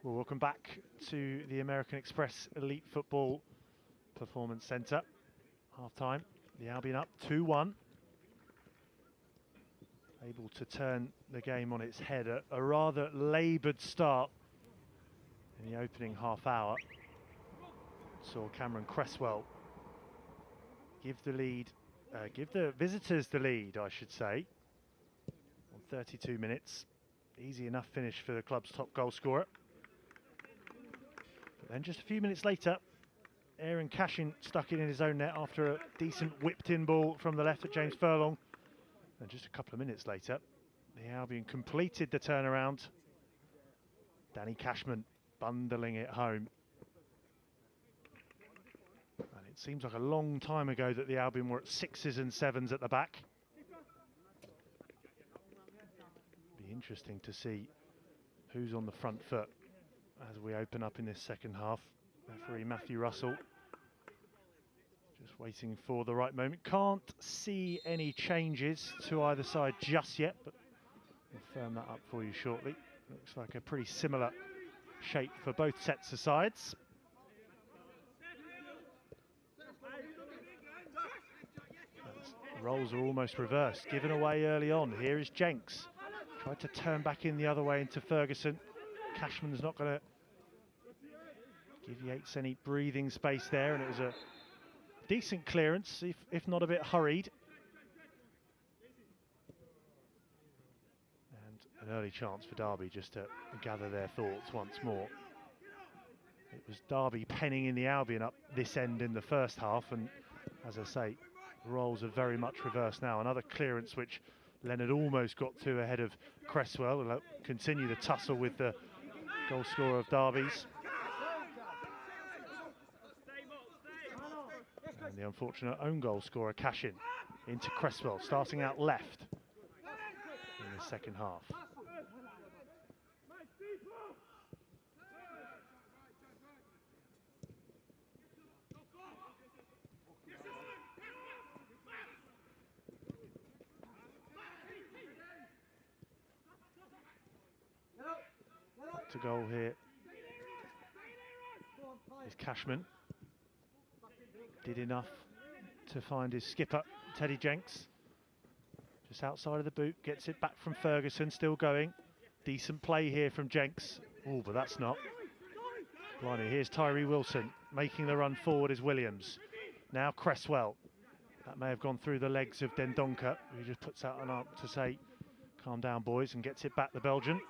Well, welcome back to the American Express Elite Football Performance Centre. Half-time, the Albion up 2-1. Able to turn the game on its head. A rather laboured start in the opening half hour. Saw Cameron Cresswell give the visitors the lead, I should say, on 32 minutes. Easy enough finish for the club's top goal scorer. But then just a few minutes later, Aaron Cashin stuck it in his own net after a decent whipped-in ball from the left at James Furlong. And just a couple of minutes later, the Albion completed the turnaround. Danny Cashman bundling it home. And it seems like a long time ago that the Albion were at 6s and 7s at the back. Be interesting to see who's on the front foot as we open up in this second half. Referee Matthew Russell just waiting for the right moment. Can't see any changes to either side just yet, but we'll firm that up for you shortly. Looks like a pretty similar shape for both sets of sides. roles are almost reversed, given away early on. Here is Jenks. Tried to turn back in the other way into Ferguson. Cashman's not going to give Yates any breathing space there, and it was a decent clearance, if not a bit hurried. And an early chance for Derby just to gather their thoughts once more. It was Derby penning in the Albion up this end in the first half, and as I say, the roles are very much reversed now. Another clearance which Leonard almost got to ahead of Cresswell. Will continue the tussle with the goal scorer of Derby's. And the unfortunate own goal scorer, Cashin, into Cresswell, starting out left in the second half. To goal here is Cashman. Did enough to find his skipper, Teddy Jenks. Just outside of the boot, gets it back from Ferguson, still going. Decent play here from Jenks. Oh, but that's not. Blimey, here's Tyree Wilson. Making the run forward is Williams. Now Cresswell. That may have gone through the legs of Dendoncker, who just puts out an arm to say, calm down, boys, and gets it back, the Belgian.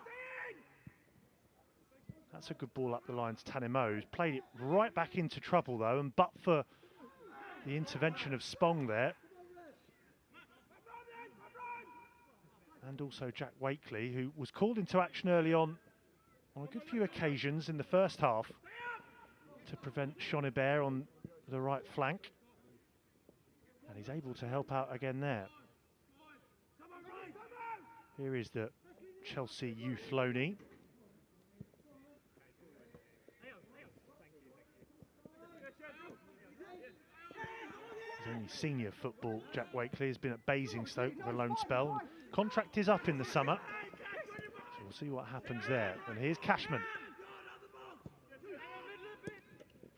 That's a good ball up the line to Tanimo, who's played it right back into trouble, though, and but for the intervention of Spong there, and also Jack Wakely, who was called into action early on a good few occasions in the first half to prevent Schonebert on the right flank, and he's able to help out again there. Here is the Chelsea youth loanee. Only senior football, Jack Wakely has been at Basingstoke for a loan spell. Contract is up in the summer, so we'll see what happens there. And here's Cashman.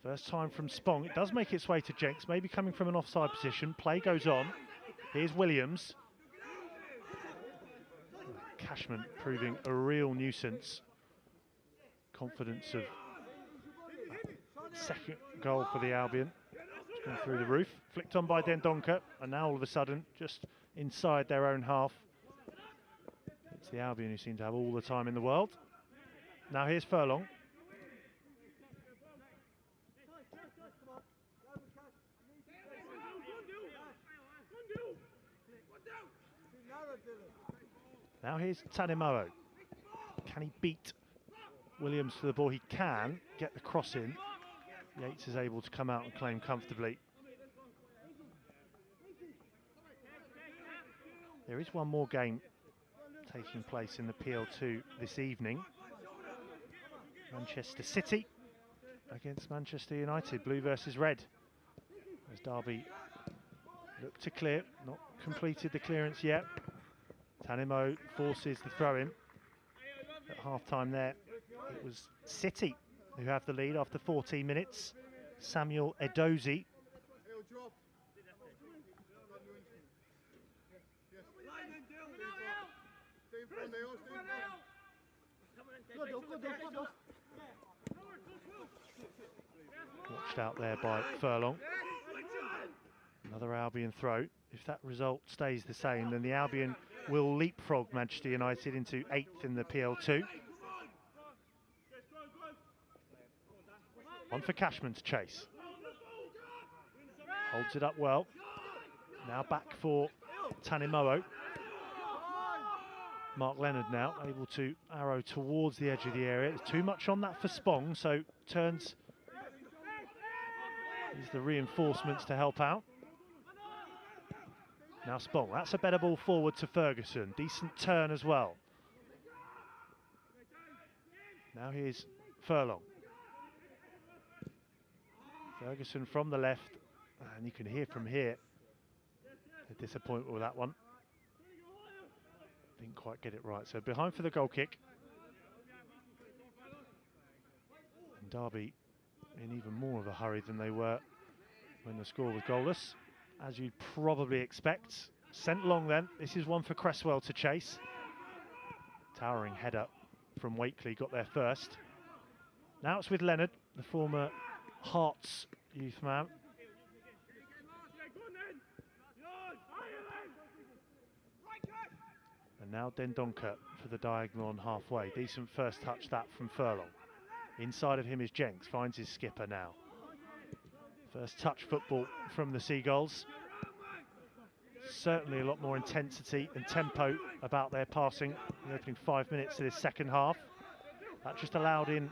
First time from Spong. It does make its way to Jenks, maybe coming from an offside position. Play goes on. Here's Williams. Cashman proving a real nuisance. Confidence of second goal for the Albion. Going through the roof, flicked on by Dendoncker, and now all of a sudden, just inside their own half, it's the Albion who seem to have all the time in the world. Now here's Furlong. Now here's Tanimoa. Can he beat Williams to the ball? He can get the cross in. Yates is able to come out and claim comfortably. There is one more game taking place in the PL2 this evening. Manchester City against Manchester United, blue versus red. As Derby look to clear, not completed the clearance yet. Tanimo forces the throw-in at half-time there. It was City who have the lead after 14 minutes. Samuel Edozie. Watched out there by Furlong. Another Albion throw. If that result stays the same, then the Albion will leapfrog Manchester United into 8th in the PL2. On for Cashman to chase. Holds it up well. Now back for Tanimoa. Mark Leonard now able to arrow towards the edge of the area. There's too much on that for Spong, so turns. Use the reinforcements to help out. Now Spong, that's a better ball forward to Ferguson. Decent turn as well. Now here's Furlong. Ferguson from the left, and you can hear from here the disappointment with that one. Didn't quite get it right, so behind for the goal kick. And Derby in even more of a hurry than they were when the score was goalless. as you'd probably expect. Sent long then. This is one for Cresswell to chase. Towering header from Wakely, got there first. Now it's with Leonard, the former Hearts youth man. And now Dendonker for the diagonal on halfway. Decent first touch that from Furlong. Inside of him is Jenks, finds his skipper now. First touch football from the Seagulls. Certainly a lot more intensity and tempo about their passing in the opening 5 minutes of this second half. That just allowed in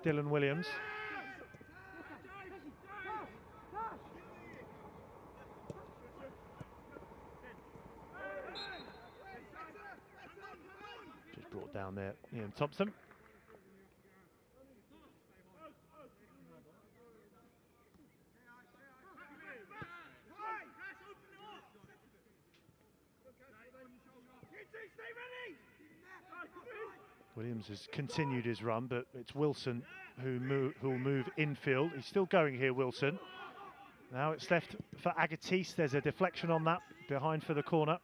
Dylan Williams. Just brought down there Ian Thompson. Williams has continued his run, but it's Wilson who'll move infield. He's still going here, Wilson. Now it's left for Agatis. There's a deflection on that, behind for the corner.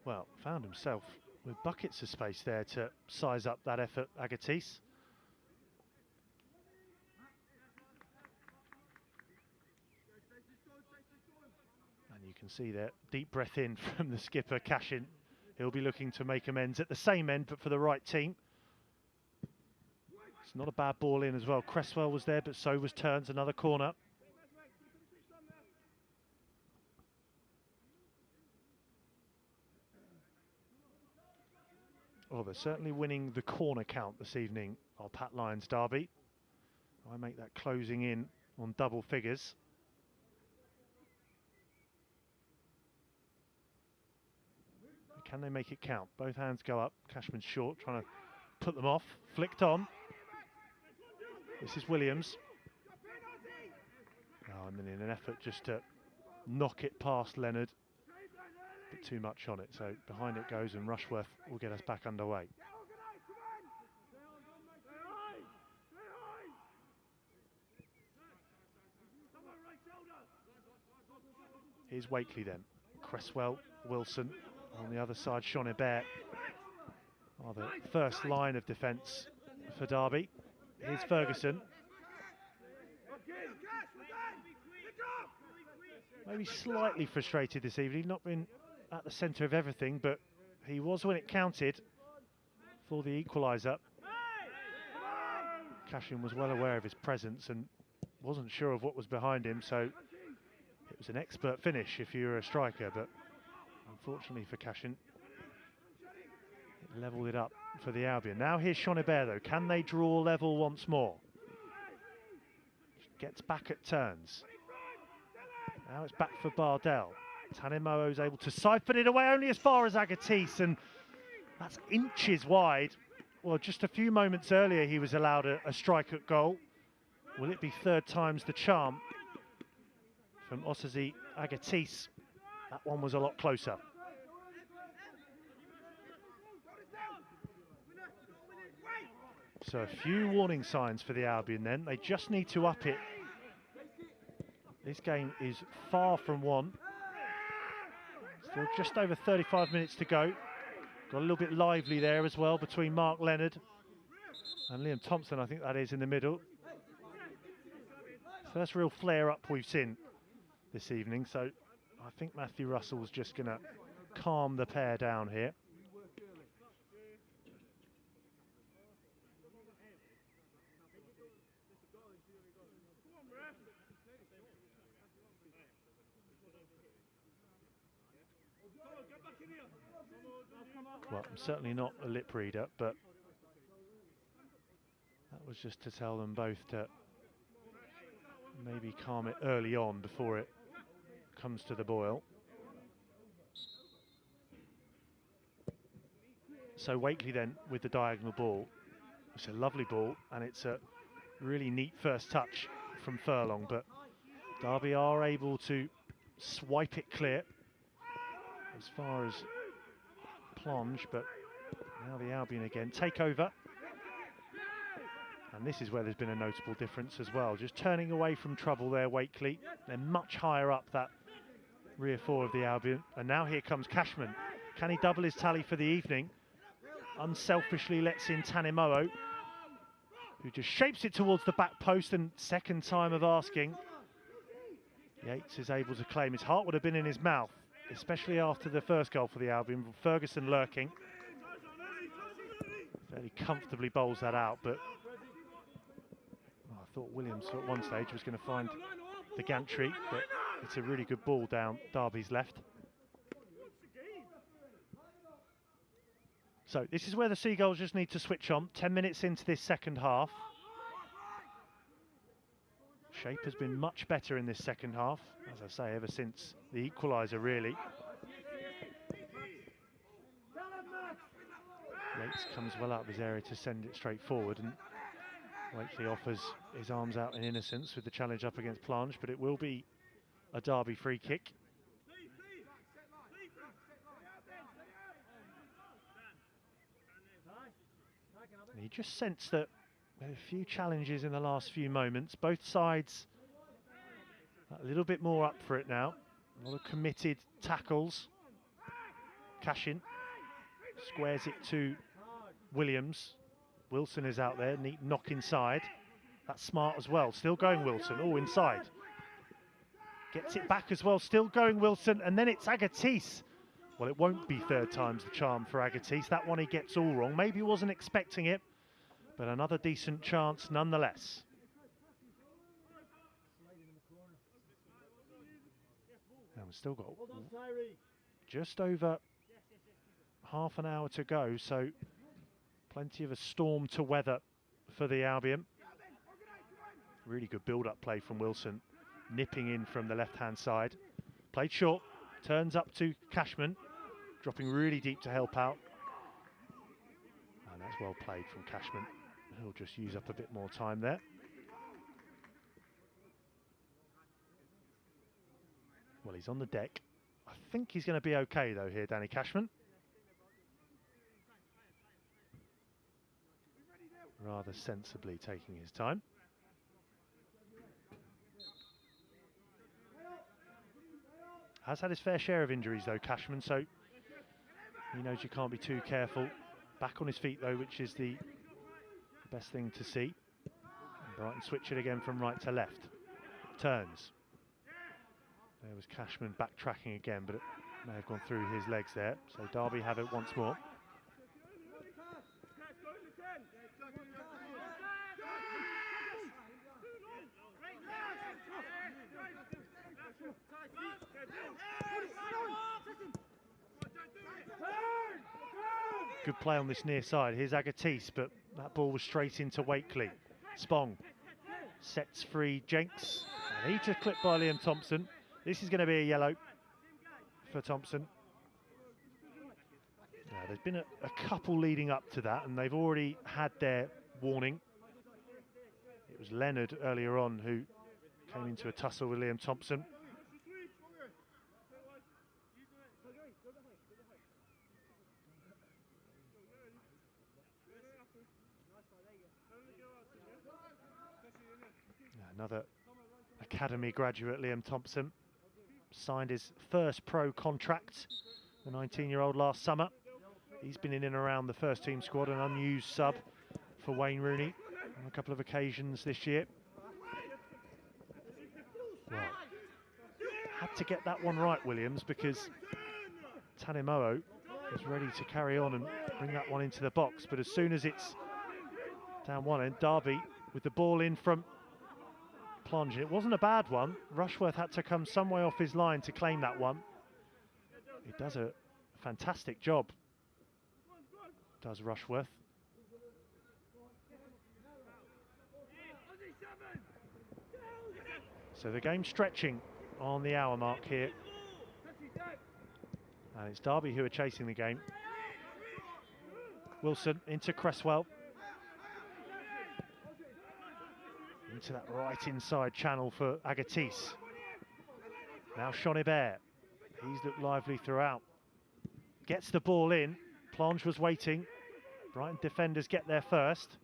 Well, found himself with buckets of space there to size up that effort, Agatis. And you can see there, deep breath in from the skipper, Cashin. He'll be looking to make amends at the same end, but for the right team. It's not a bad ball in as well. Cresswell was there, but so was Turns, another corner. Well, they're certainly winning the corner count this evening, our Pat Lyons derby. I make that closing in on double figures. Can they make it count? Both hands go up. Cashman's short, trying to put them off. Flicked on. This is Williams. Oh, and then in an effort just to knock it past Leonard. Bit too much on it, so behind it goes, and Rushworth will get us back underway. Here's Wakely then. Cresswell, Wilson. On the other side, Sean Hebert are the first line of defence for Derby. Here's Ferguson. Maybe slightly frustrated this evening, not been at the centre of everything, but he was when it counted for the equaliser. Cashin was well aware of his presence and wasn't sure of what was behind him, so it was an expert finish if you were a striker, but unfortunately for Cashin, it levelled it up for the Albion. Now here's Sean Hebert though. Can they draw level once more? Gets back at Turns. Now it's back for Bardell. Tanemo's able to siphon it away only as far as Agatis, and that's inches wide. Well, just a few moments earlier he was allowed a strike at goal. Will it be third time's the charm from Osazi Agatis? That one was a lot closer. So a few warning signs for the Albion then. They just need to up it. This game is far from won. Still just over 35 minutes to go. Got a little bit lively there as well between Mark Leonard and Liam Thompson, I think that is, in the middle. First real flare-up we've seen this evening, so I think Matthew Russell's just going to calm the pair down here. Well, I'm certainly not a lip reader, but that was just to tell them both to maybe calm it early on before it comes to the boil. So Wakely then with the diagonal ball. It's a lovely ball and it's a really neat first touch from Furlong, but Derby are able to swipe it clear as far as plonge, but now the Albion again take over. And this is where there's been a notable difference as well. Just turning away from trouble there, Wakely. They're much higher up that rear four of the Albion. And now here comes Cashman. Can he double his tally for the evening? Unselfishly lets in Tanimo'o, who just shapes it towards the back post, and second time of asking. Yates is able to claim. His heart would have been in his mouth, especially after the first goal for the Albion. Ferguson lurking. Fairly comfortably bowls that out, but I thought Williams at one stage was going to find the gantry, but it's a really good ball down Derby's left. So this is where the Seagulls just need to switch on. 10 minutes into this second half. Shape has been much better in this second half, as I say, ever since the equaliser, really. Yates comes well out of his area to send it straight forward, and Wakely offers his arms out in innocence with the challenge up against Plange, but it will be a Derby free kick. And you just sense that with a few challenges in the last few moments, both sides a little bit more up for it now. A lot of committed tackles. Cashin squares it to Williams. Wilson is out there, neat knock inside. That's smart as well. Still going Wilson, oh, inside. Gets it back as well, still going Wilson, and then it's Agatis. Well, it won't be third time's the charm for Agatis. That one he gets all wrong. Maybe he wasn't expecting it, but another decent chance nonetheless. And we've still got just over half an hour to go, so plenty of a storm to weather for the Albion. Really good build-up play from Wilson, nipping in from the left-hand side. Played short, turns up to Cashman, dropping really deep to help out. And that's well played from Cashman. He'll just use up a bit more time there. Well, he's on the deck. I think he's going to be okay, though, here, Danny Cashman. Rather sensibly taking his time. Has had his fair share of injuries, though, Cashman, so he knows you can't be too careful. Back on his feet, though, which is the best thing to see. And Brighton switch it again from right to left. Turns. There was Cashman backtracking again, but it may have gone through his legs there. So Derby have it once more. Good play on this near side. Here's Agatis, but that ball was straight into Wakely. Spong sets free Jenks, and he just clipped by Liam Thompson. This is going to be a yellow for Thompson. Yeah, there's been a couple leading up to that, and they've already had their warning. It was Leonard earlier on who came into a tussle with Liam Thompson. Another academy graduate, Liam Thompson, signed his first pro contract, the 19-year-old, last summer. He's been in and around the first team squad, an unused sub for Wayne Rooney on a couple of occasions this year. Well, had to get that one right, Williams, because Tanimo'o was ready to carry on and bring that one into the box. But as soon as it's down one end, Derby with the ball in from Plunge. It wasn't a bad one. Rushworth had to come some way off his line to claim that one. He does a fantastic job, does Rushworth. So the game's stretching on the hour mark here. And it's Derby who are chasing the game. Wilson into Cresswell. Into that right inside channel for Agatis. Now Shonibert. He's looked lively throughout. Gets the ball in. Plange was waiting. Brighton defenders get there first.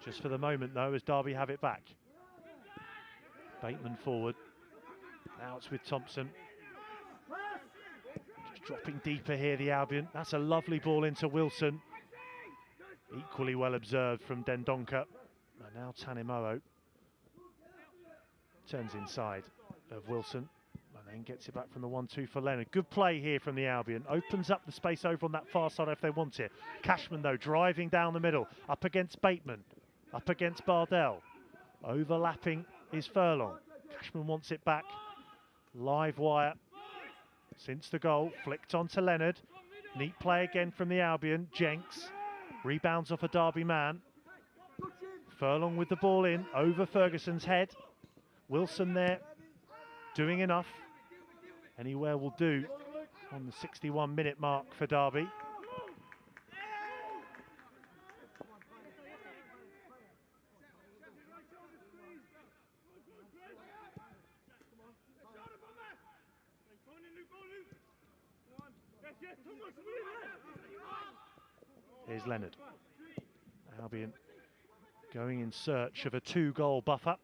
Just for the moment, though, as Derby have it back. Bateman forward. Now it's with Thompson. Just dropping deeper here, the Albion. That's a lovely ball into Wilson. Equally well observed from Dendoncker. And now Tanimowo turns inside of Wilson. And then gets it back from the 1-2 for Leonard. Good play here from the Albion. Opens up the space over on that far side if they want it. Cashman, though, driving down the middle. Up against Bateman. Up against Bardell. Overlapping is Furlong. Cashman wants it back. Live wire. Since the goal. Flicked onto Leonard. Neat play again from the Albion. Jenks. Rebounds off a Derby man. Furlong with the ball in. Over Ferguson's head. Wilson there. Doing enough. Anywhere will do on the 61-minute mark for Derby. Here's Leonard. Albion going in search of a 2-goal buffer.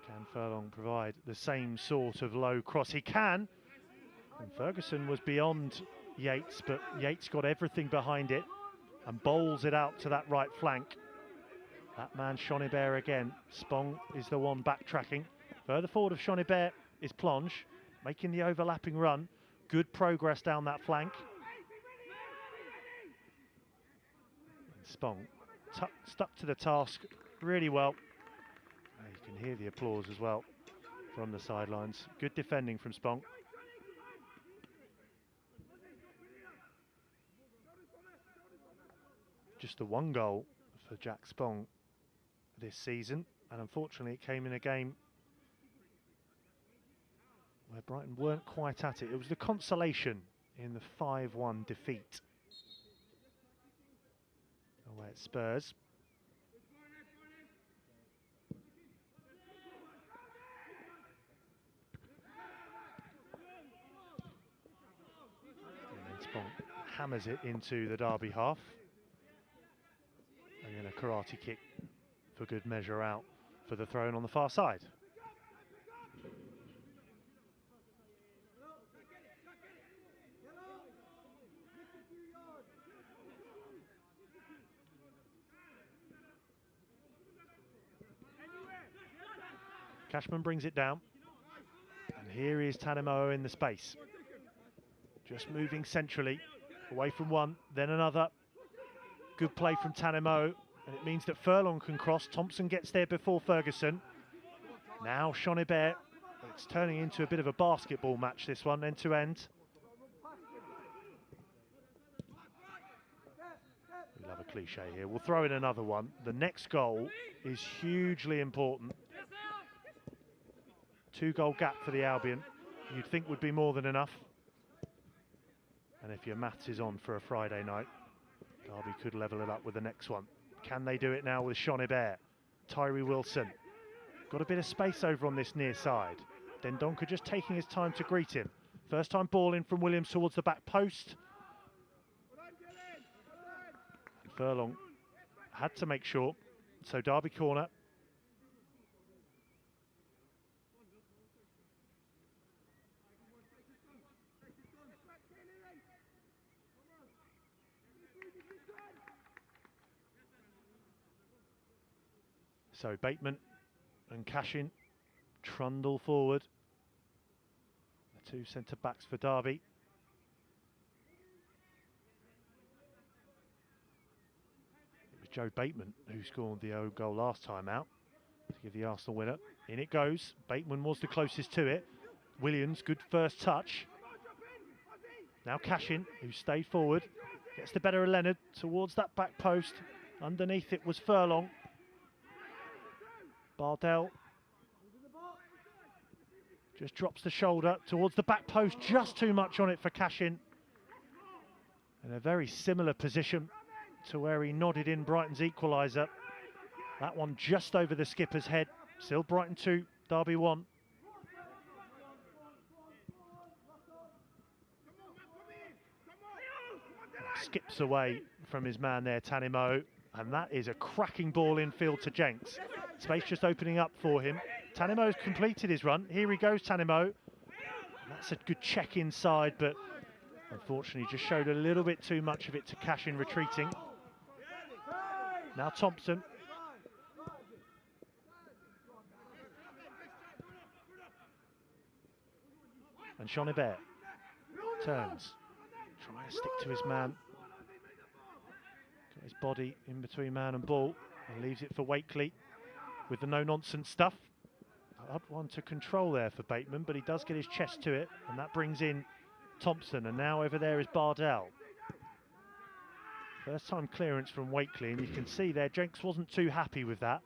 Can Furlong provide the same sort of low cross? He can. And Ferguson was beyond Yates, but Yates got everything behind it and bowls it out to that right flank. That man, Shonibert again. Spong is the one backtracking. Further forward of Shonibert is Plonge, making the overlapping run. Good progress down that flank. And Spong stuck to the task really well. You can hear the applause as well from the sidelines. Good defending from Spong. Just the 1 goal for Jack Spong this season, and unfortunately it came in a game where Brighton weren't quite at it. It was the consolation in the 5-1 defeat away at Spurs. Hammers it into the Derby half. And then a karate kick for good measure out for the throw-in on the far side. Cashman brings it down. And here is Tanimowo in the space. Just moving centrally. Away from one, then another. Good play from Tanimowo, and it means that Furlong can cross. Thompson gets there before Ferguson. Now Shonibert. It's turning into a bit of a basketball match, this one, end to end. We love a cliche here. We'll throw in another one. The next goal is hugely important. 2-goal gap for the Albion. You'd think would be more than enough. And if your maths is on for a Friday night, Derby could level it up with the next one. Can they do it now with Shonibert? Tyree Wilson. Got a bit of space over on this near side. Dendoncker just taking his time to greet him. First time ball in from Williams towards the back post. And Furlong had to make sure. So Derby corner. So Bateman and Cashin trundle forward. The 2 centre-backs for Derby. It was Joe Bateman who scored the own goal last time out to give the Arsenal winner. In it goes. Bateman was the closest to it. Williams, good first touch. Now Cashin, who stayed forward, gets the better of Leonard towards that back post. Underneath it was Furlong. Bardell just drops the shoulder towards the back post, just too much on it for Cashin. In a very similar position to where he nodded in Brighton's equaliser. That one just over the skipper's head. Still Brighton 2, Derby 1. Skips away from his man there, Tanimo, and that is a cracking ball infield to Jenks. Space just opening up for him. Tanimo's completed his run. Here he goes, Tanimo. That's a good check inside, but unfortunately just showed a little bit too much of it to Cashin retreating. Now Thompson. And Shonibert turns, trying to stick to his man. Got his body in between man and ball, and leaves it for Wakely with the no-nonsense stuff. Hard one to control there for Bateman, but he does get his chest to it, and that brings in Thompson, and now over there is Bardell. First time clearance from Wakely, and you can see there Jenks wasn't too happy with that.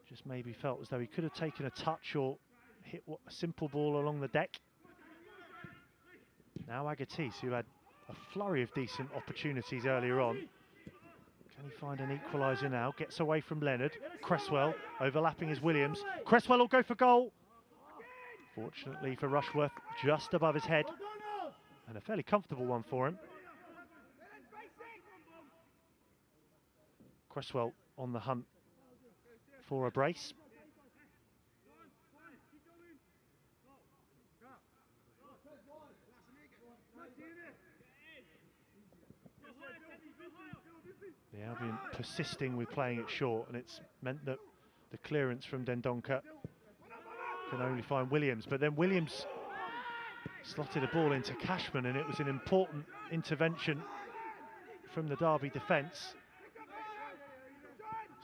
Just maybe felt as though he could have taken a touch or hit a simple ball along the deck. Now Agatis, who had a flurry of decent opportunities earlier on. Can he find an equaliser now? Gets away from Leonard. Cresswell overlapping is Williams. Cresswell will go for goal. Fortunately for Rushworth, just above his head. And a fairly comfortable one for him. Cresswell on the hunt for a brace. The Albion persisting with playing it short, and it's meant that the clearance from Dendoncker can only find Williams. But then Williams slotted a ball into Cashman, and it was an important intervention from the Derby defence.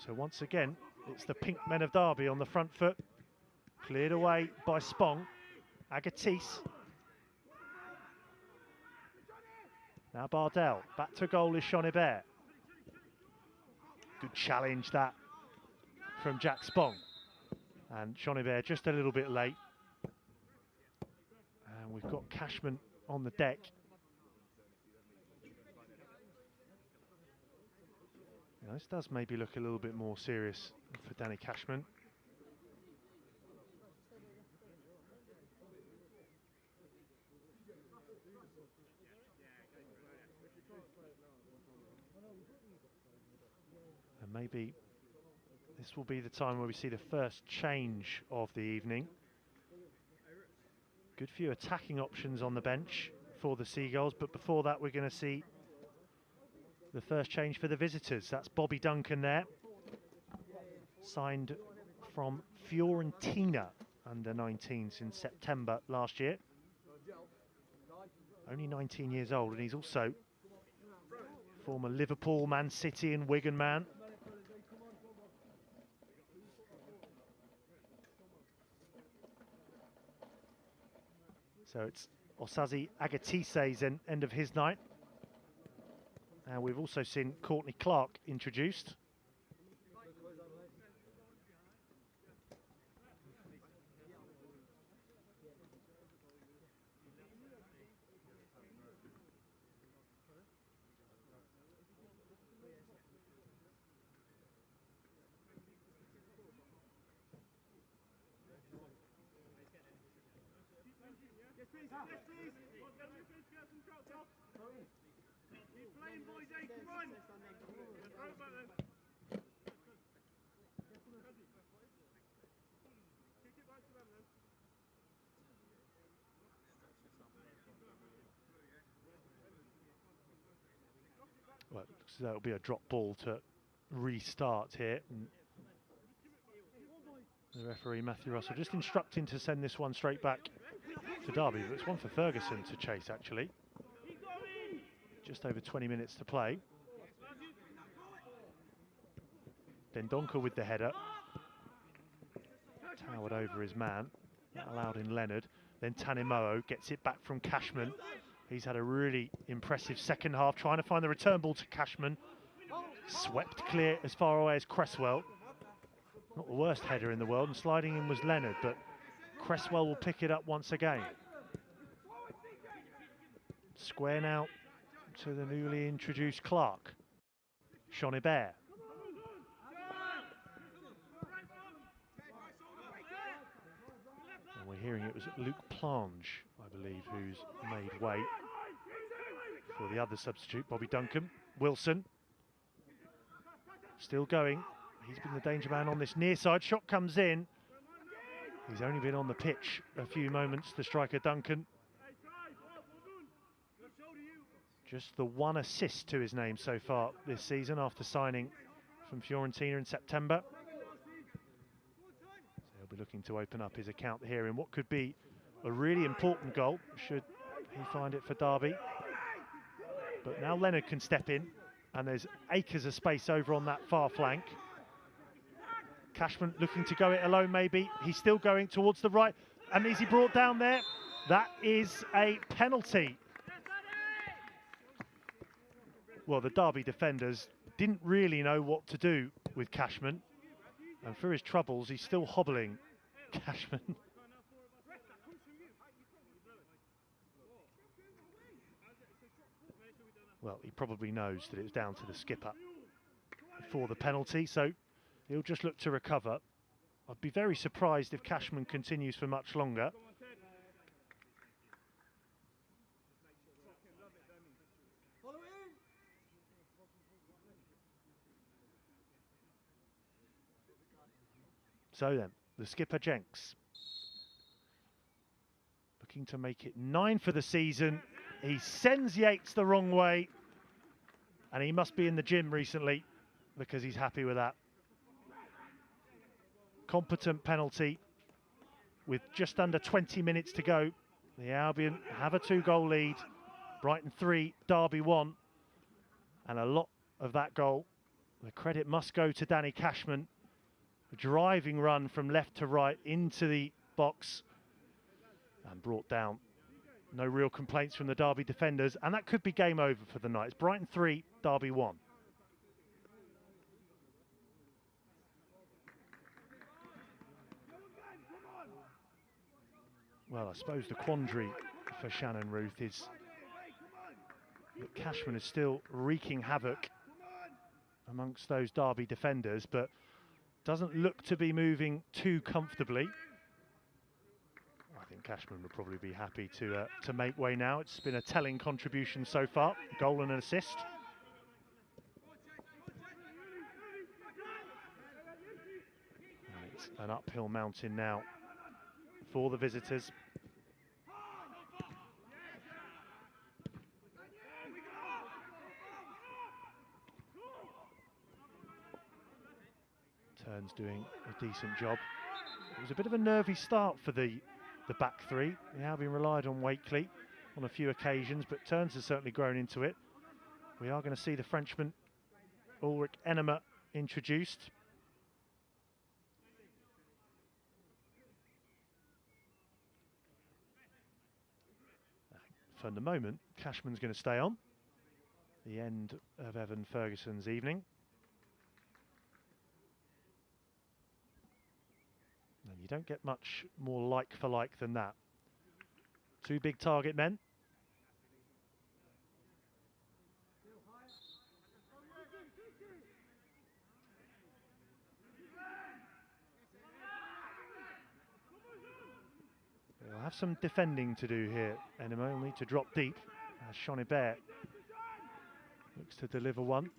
So once again, it's the pink men of Derby on the front foot. Cleared away by Spong. Agatis. Now Bardell. Back to goal is Shonibert. Good challenge that from Jack Spong. And Shonibert just a little bit late. And we've got Cashman on the deck. Now, this does maybe look a little bit more serious for Danny Cashman. And maybe this will be the time where we see the first change of the evening. Good few attacking options on the bench for the Seagulls, but before that we're going to see the first change for the visitors. That's Bobby Duncan there, signed from Fiorentina under 19s in September last year. Only 19 years old, and he's also former Liverpool, Man City and Wigan man. So it's Osazi Agatise's end of his night. And we've also seen Courtney Clark introduced. Well, so that'll be a drop ball to restart here. And the referee, Matthew Russell, just instructing to send this one straight back to Derby, but it's one for Ferguson to chase, actually. Just over 20 minutes to play. Dendoncker with the header. Towered over his man. That allowed in Leonard. Then Tanimo'o gets it back from Cashman. He's had a really impressive second half, trying to find the return ball to Cashman. Swept clear as far away as Cresswell. Not the worst header in the world, and sliding in was Leonard, but Cresswell will pick it up once again. Square now to the newly introduced Clark. Shonibert. And we're hearing it was Luke Plange, I believe, who's made way for the other substitute, Bobby Duncan. Wilson still going. He's been the danger man on this near side. Shot comes in. He's only been on the pitch a few moments, the striker Duncan. Just the one assist to his name so far this season after signing from Fiorentina in September. So he'll be looking to open up his account here in what could be a really important goal, should he find it for Derby. But now Leonard can step in, and there's acres of space over on that far flank. Cashman looking to go it alone maybe. He's still going towards the right. And is he brought down there? That is a penalty. Well, the Derby defenders didn't really know what to do with Cashman. And for his troubles, he's still hobbling, Cashman. Well, he probably knows that it's down to the skipper for the penalty, so he'll just look to recover. I'd be very surprised if Cashman continues for much longer. So then, the skipper Jenks, looking to make it 9 for the season. He sends Yates the wrong way, and he must be in the gym recently because he's happy with that. Competent penalty with just under 20 minutes to go. The Albion have a 2-goal lead. Brighton 3, Derby 1. And a lot of that goal, the credit must go to Danny Cashman. A driving run from left to right into the box and brought down. No real complaints from the Derby defenders, and that could be game over for the night. It's Brighton 3, Derby 1. Well, I suppose the quandary for Shannon Ruth is that Cashman is still wreaking havoc amongst those Derby defenders, but doesn't look to be moving too comfortably. I think Cashman would probably be happy to make way now. It's been a telling contribution so far, goal and an assist. And it's an uphill mountain now for the visitors. Turns doing a decent job. It was a bit of a nervy start for the back three. The Albion relied on Wakely on a few occasions, but Turns has certainly grown into it. We are going to see the Frenchman Ulrich Enema introduced. For the moment, Cashman's going to stay on. The end of Evan Ferguson's evening. And you don't get much more like for like than that. 2 big target men. They'll have some defending to do here. Enema will need to drop deep as Shonibert looks to deliver one.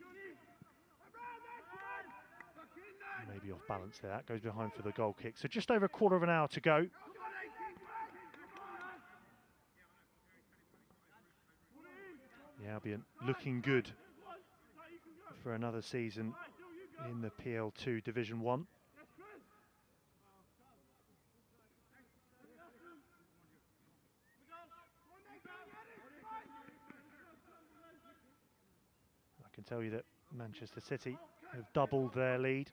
Maybe off balance there. That goes behind for the goal kick. So just over a quarter of an hour to go. The Albion looking good for another season in the PL2 Division 1. I can tell you that Manchester City have doubled their lead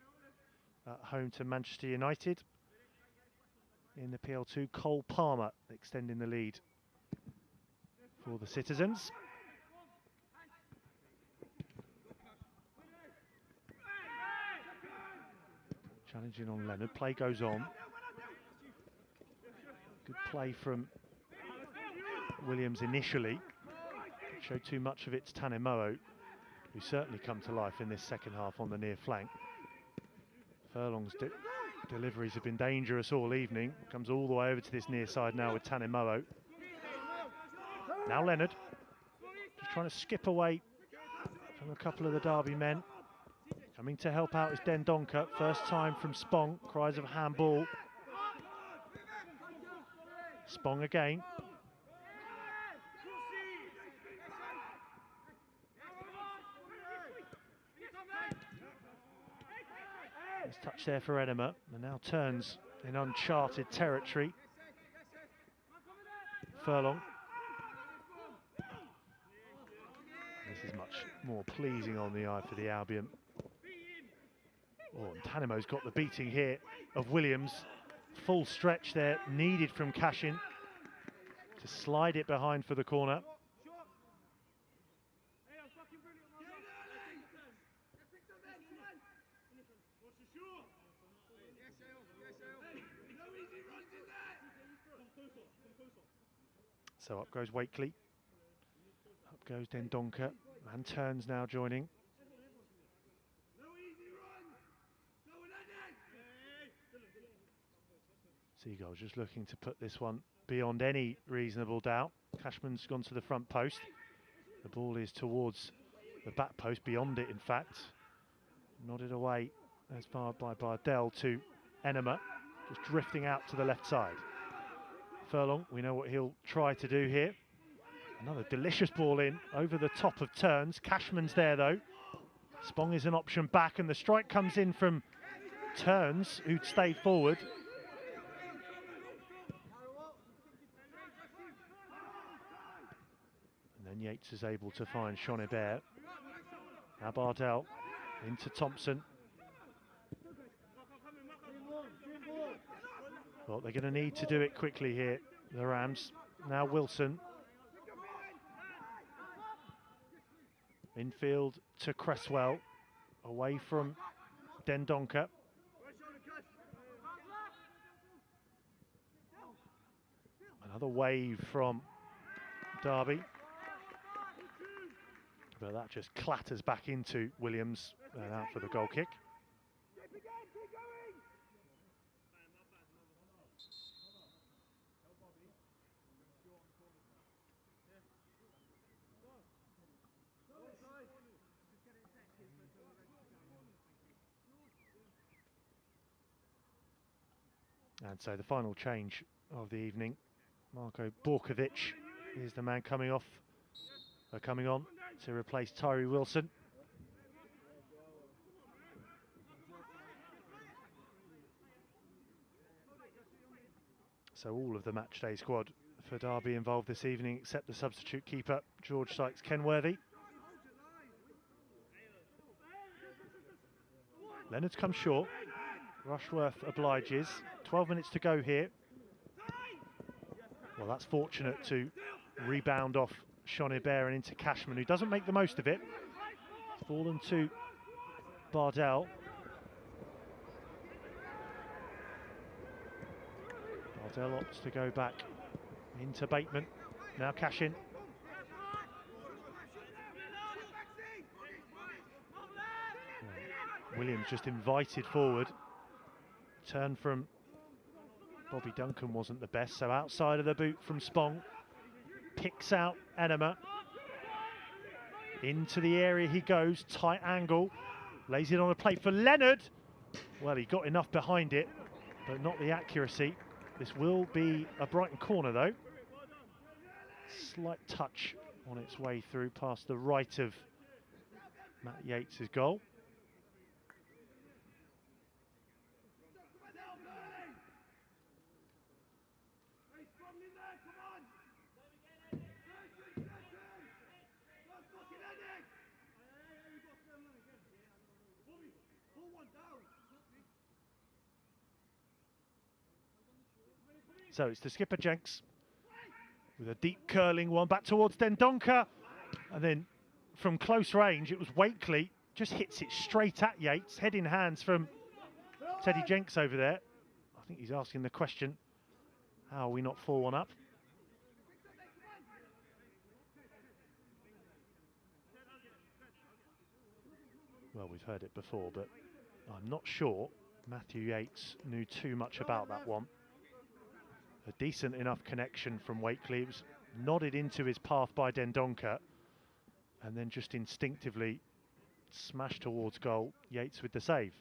at home to Manchester United. In the PL2, Cole Palmer extending the lead for the Citizens. Challenging on Leonard, play goes on. Good play from Williams initially. Didn't show too much of it to Tanemo'o, who certainly come to life in this second half on the near flank. Furlong's deliveries have been dangerous all evening. Comes all the way over to this near side now with Tanemo'o. Now Leonard, just trying to skip away from a couple of the Derby men. Coming to help out is Dendoncker. First time from Spong. Cries of handball. Spong again. Nice touch there for Enema, and now turns in uncharted territory. Furlong. This is much more pleasing on the eye for the Albion. Oh, and Tanimo's got the beating here of Williams. Full stretch there, needed from Cashin to slide it behind for the corner. So up goes Wakely. Up goes Dendoncker. And turns now joining. Seagull just looking to put this one beyond any reasonable doubt. Cashman's gone to the front post. The ball is towards the back post, beyond it in fact. Nodded away as far by Bardell to Enema, just drifting out to the left side. Furlong, we know what he'll try to do here. Another delicious ball in over the top of turns. Cashman's there though. Spong is an option back, and the strike comes in from Turns, who'd stay forward. And then Yates is able to find Sean Hebert. Now Bardell into Thompson. Well, they're going to need to do it quickly here, the Rams. Now Wilson. Infield to Cresswell. Away from Dendoncker. Another wave from Derby. But that just clatters back into Williams and out for the goal kick. And so the final change of the evening, Marko Borkovic is the man coming on to replace Tyree Wilson. So all of the matchday squad for Derby involved this evening, except the substitute keeper, George Sykes-Kenworthy. Leonard's come short. Rushworth obliges. 12 minutes to go here. Well, that's fortunate to rebound off Sean Hebert and into Cashman, who doesn't make the most of it. It's fallen to Bardell. Bardell opts to go back into Bateman. Now Cashin. Williams just invited forward. Turn from Bobby Duncan wasn't the best, so outside of the boot from Spong. Picks out Enema. Into the area he goes, tight angle. Lays it on a plate for Leonard. Well, he got enough behind it, but not the accuracy. This will be a Brighton corner though. Slight touch on its way through past the right of Matt Yates' goal. So it's the skipper Jenks with a deep curling one back towards Dendoncker, and then from close range it was Wakely, just hits it straight at Yates. Head in hands from Teddy Jenks over there. I think he's asking the question, how are we not 4-1 up? Well, we've heard it before, but I'm not sure Matthew Yates knew too much about that one. A decent enough connection from Wakely. It was nodded into his path by Dendoncker. and then just instinctively smash towards goal. Yates with the save.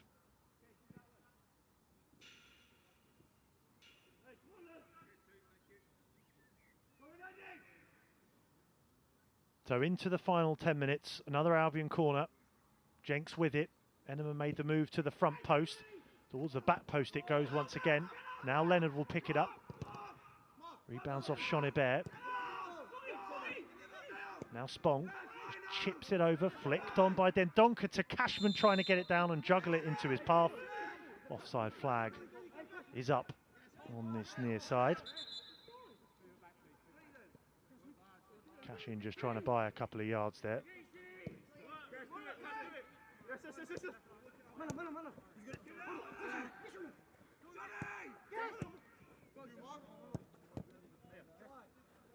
So into the final 10 minutes, another Albion corner. Jenks with it. Enema made the move to the front post. Towards the back post it goes once again. Now Leonard will pick it up. Rebounds off Shonibert. Now Spong just chips it over, flicked on by Dendoncker to Cashman, trying to get it down and juggle it into his path. Offside flag is up on this near side. Cashin just trying to buy a couple of yards there.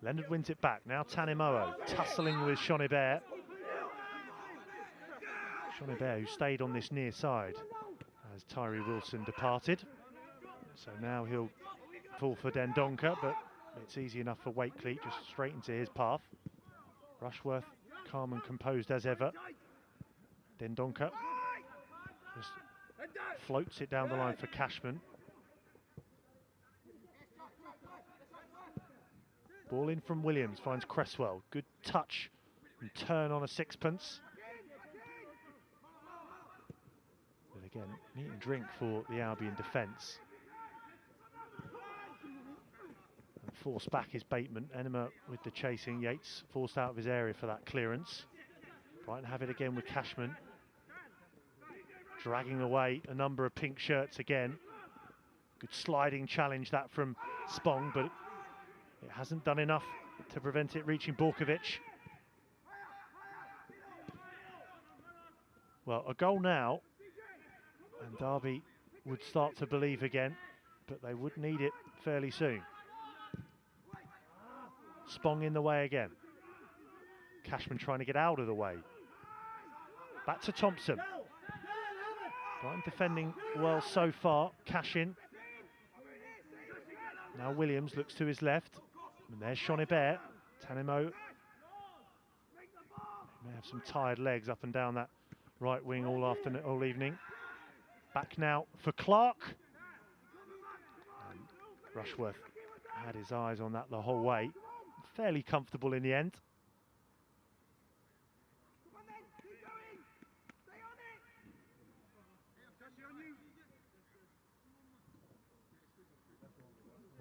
Leonard wins it back. Now Tanimoa tussling with Shonibert. Shonibert, who stayed on this near side as Tyree Wilson departed. So now he'll fall for Dendoncker, but it's easy enough for Wakely, just straight into his path. Rushworth, calm and composed as ever. Dendoncker just floats it down the line for Cashman. Ball in from Williams, finds Cresswell. Good touch and turn on a sixpence. But again, meat and drink for the Albion defence. And forced back is Bateman. Enema with the chasing. Yates forced out of his area for that clearance. Brighton have it again with Cashman. Dragging away a number of pink shirts again. Good sliding challenge that from Spong, but it hasn't done enough to prevent it reaching Borkovic. Well, a goal now, and Derby would start to believe again, but they would need it fairly soon. Spong in the way again. Cashman trying to get out of the way. Back to Thompson. Brighton defending well so far. Cashin. Now Williams looks to his left. And there's Shonibert. Tanimo may have some tired legs up and down that right wing all evening. Back now for Clark. And Rushworth had his eyes on that the whole way. Fairly comfortable in the end.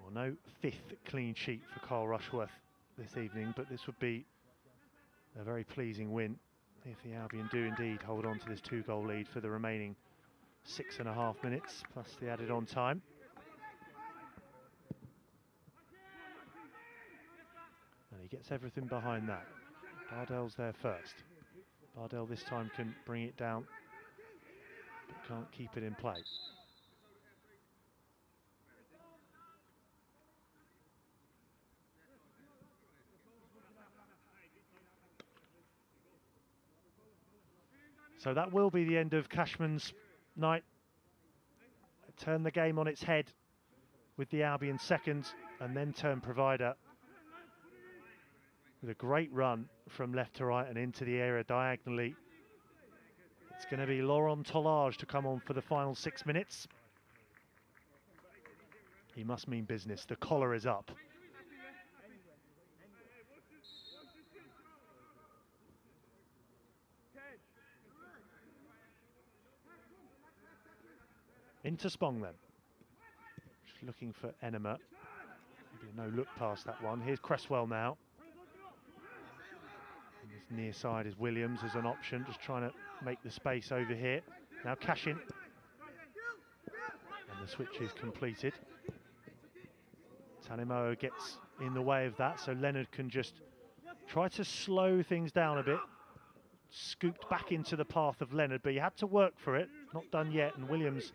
Well, no fifth clean sheet for Carl Rushworth this evening, but this would be a very pleasing win if the Albion do indeed hold on to this 2-goal lead for the remaining 6.5 minutes, plus the added on time. And he gets everything behind that. Bardell's there first. Bardell this time can bring it down, but can't keep it in play. So that will be the end of Cashman's night. Turn the game on its head with the Albion second, and then turn provider with a great run from left to right and into the area diagonally. It's going to be Laurent Tollage to come on for the final 6 minutes. He must mean business. The collar is up. Into Spong then. Just looking for Enema. Maybe a no-look past that one. Here's Cresswell now. And his near side is Williams as an option, just trying to make the space over here. Now Cashin. And the switch is completed. Tanimo gets in the way of that, so Leonard can just try to slow things down a bit. Scooped back into the path of Leonard, but he had to work for it. Not done yet, and Williams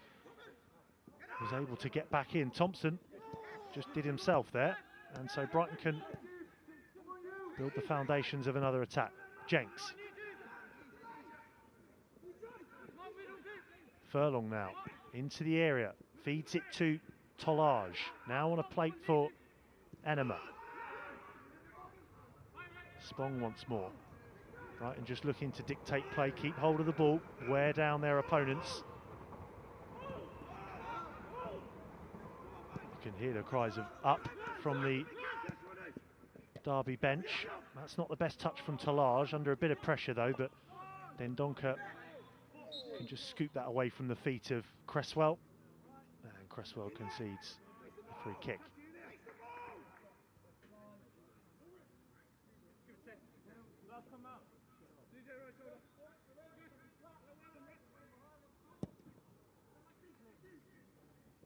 was able to get back in. Thompson just did himself there, and so Brighton can build the foundations of another attack. Jenks. Furlong now into the area, feeds it to Tollage. Now on a plate for Enema. Spong once more. Brighton just looking to dictate play, keep hold of the ball, wear down their opponents. You can hear the cries of up from the Derby bench. That's not the best touch from Talage, under a bit of pressure though, but then Donker can just scoop that away from the feet of Cresswell, and Cresswell concedes a free kick.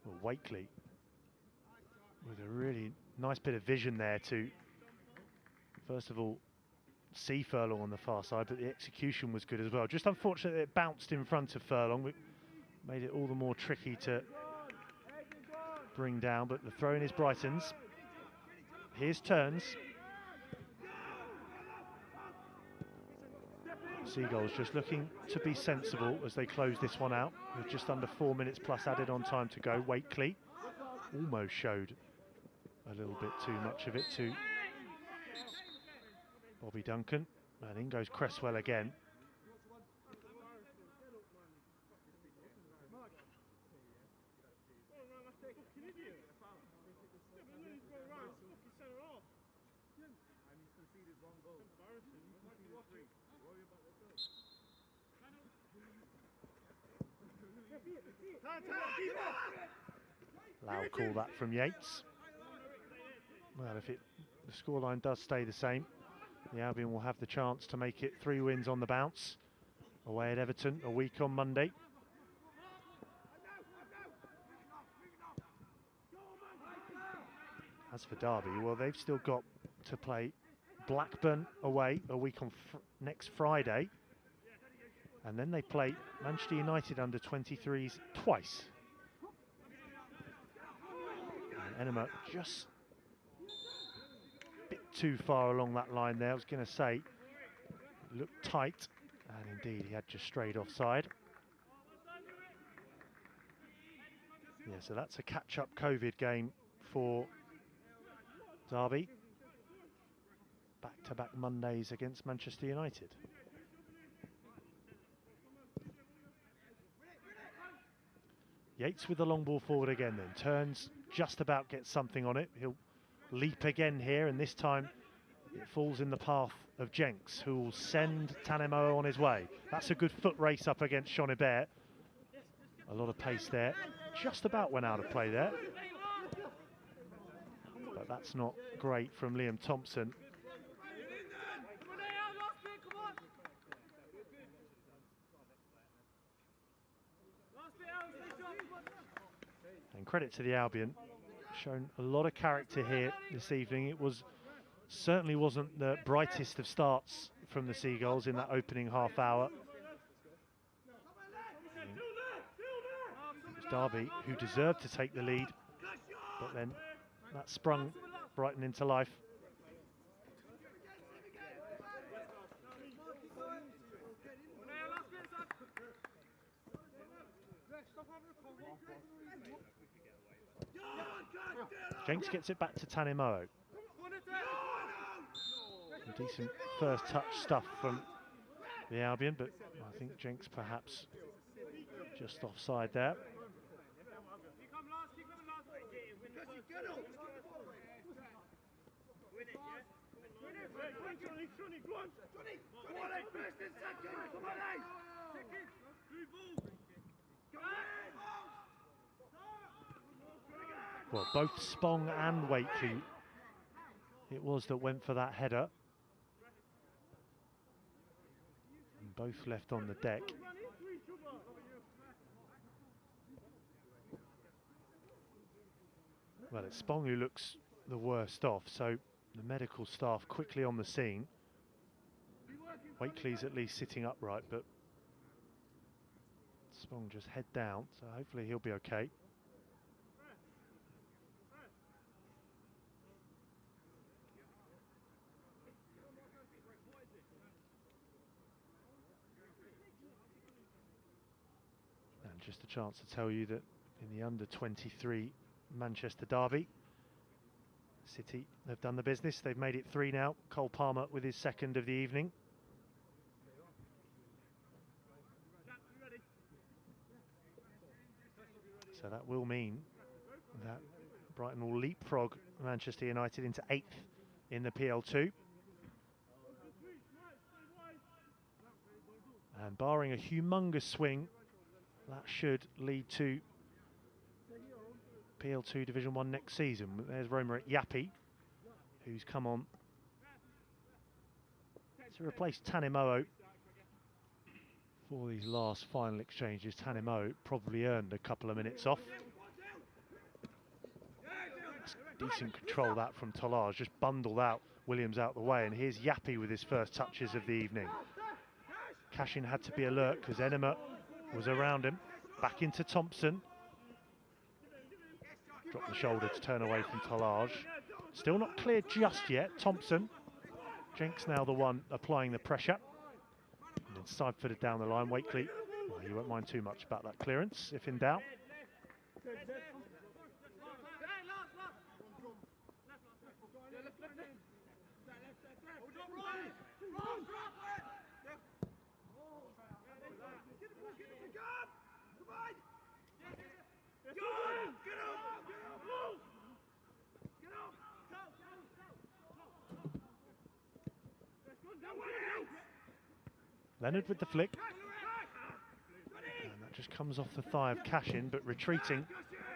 Well, Wakely with a really nice bit of vision there to, first of all, see Furlong on the far side, but the execution was good as well. Just unfortunate that it bounced in front of Furlong, which made it all the more tricky to bring down, but the throw-in is Brighton's. Here's Turns. Seagulls just looking to be sensible as they close this one out, with just under 4 minutes plus added on time to go. Wakely almost showed a little bit too much of it to Bobby Duncan, and in goes Cresswell again. Loud call that from Yates. Well, if the scoreline does stay the same, the Albion will have the chance to make it 3 wins on the bounce away at Everton a week on Monday. As for Derby, well, they've still got to play Blackburn away a week on next Friday, and then they play Manchester United under 23s twice. And Enema just a bit too far along that line there. I was going to say, looked tight, and indeed he had just strayed offside. Yeah, so that's a catch-up COVID game for Derby. Back-to-back Mondays against Manchester United. Yates with the long ball forward again then. Turns, just about gets something on it. He'll leap again here, and this time it falls in the path of Jenks, who will send Tanemo on his way. That's a good foot race up against Shonibert. A lot of pace there. Just about went out of play there. But that's not great from Liam Thompson. And credit to the Albion, shown a lot of character here this evening. It certainly wasn't the brightest of starts from the Seagulls in that opening half hour. It was Derby who deserved to take the lead, but then that sprung Brighton into life. Jenks gets it back to Tanemo. Some decent first touch stuff from the Albion, but I think Jenks perhaps just offside there. Well, both Spong and Wakely, it was that went for that header. And both left on the deck. Well, it's Spong who looks the worst off, so the medical staff quickly on the scene. Wakely's at least sitting upright, but Spong just head down, so hopefully he'll be okay. And just a chance to tell you that in the under-23 Manchester derby, City have done the business. They've made it 3 now. Cole Palmer with his second of the evening. So that will mean that Brighton will leapfrog Manchester United into 8th in the PL2. And barring a humongous swing, that should lead to PL2 Division 1 next season. There's Roma at Yappi, who's come on to replace Tanimo'o for these last final exchanges. Tanimo'o probably earned a couple of minutes off. That's decent control that from Tolaj, just bundled out Williams out the way, and here's Yappi with his first touches of the evening. Cashin had to be alert because Enema was around him. Back into Thompson. Dropped the shoulder to turn away from Tolaj. Still not clear just yet, Thompson. Jenks now the one applying the pressure. And then side-footed down the line. Wakely, well, you won't mind too much about that clearance, if in doubt. Leonard with the flick. And that just comes off the thigh of Cashin, but retreating.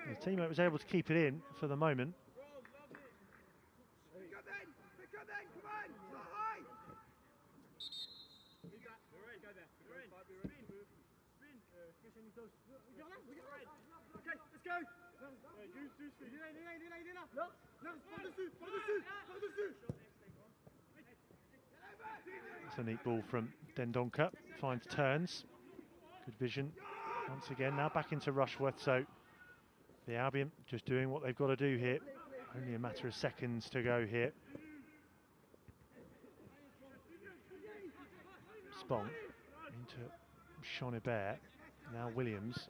His teammate was able to keep it in for the moment. It's a neat ball from Dendoncker, finds turns, good vision once again. Now back into Rushworth, so the Albion just doing what they've got to do here. Only a matter of seconds to go here. Spong into Shonibert, now Williams.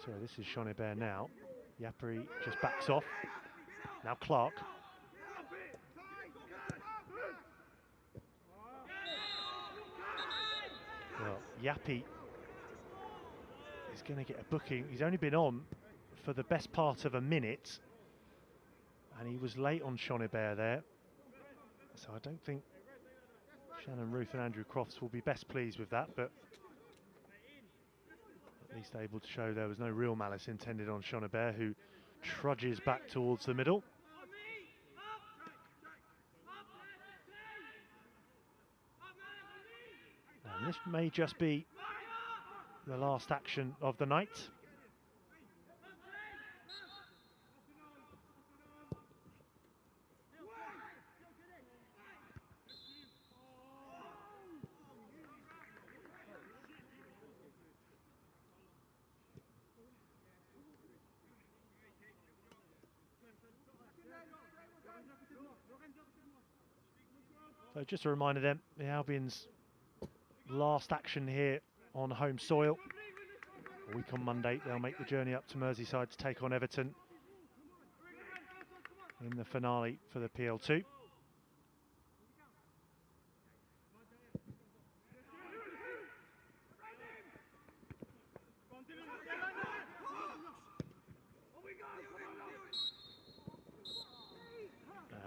Sorry, this is Shonibert now. Yapri just backs off. Now Clark. Well, Yappi is going to get a booking. He's only been on for the best part of a minute, and he was late on Shonibert there. So I don't think Shannon Ruth and Andrew Crofts will be best pleased with that, but at least able to show there was no real malice intended on Shonibert, who trudges back towards the middle. And this may just be the last action of the night. So just a reminder then, the Albion's last action here on home soil. A week on Monday, they'll make the journey up to Merseyside to take on Everton in the finale for the PL2.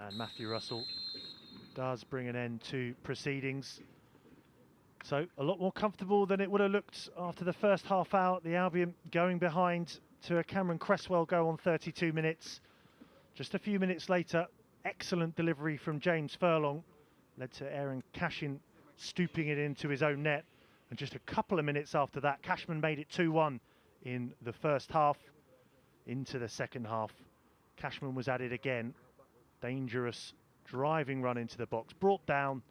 And Matthew Russell does bring an end to proceedings. So a lot more comfortable than it would have looked after the first half hour. The Albion going behind to a Cameron Cresswell goal on 32 minutes. Just a few minutes later, excellent delivery from James Furlong led to Aaron Cashin stooping it into his own net. And just a couple of minutes after that, Cashman made it 2-1 in the first half. Into the second half, Cashman was at it again. Dangerous driving run into the box, brought down,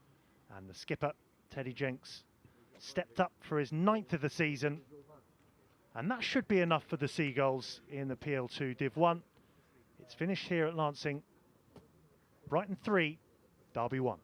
and the skipper Teddy Jenks stepped up for his 9th of the season, and that should be enough for the Seagulls in the PL2 Div 1. It's finished here at Lancing. Brighton 3, Derby 1.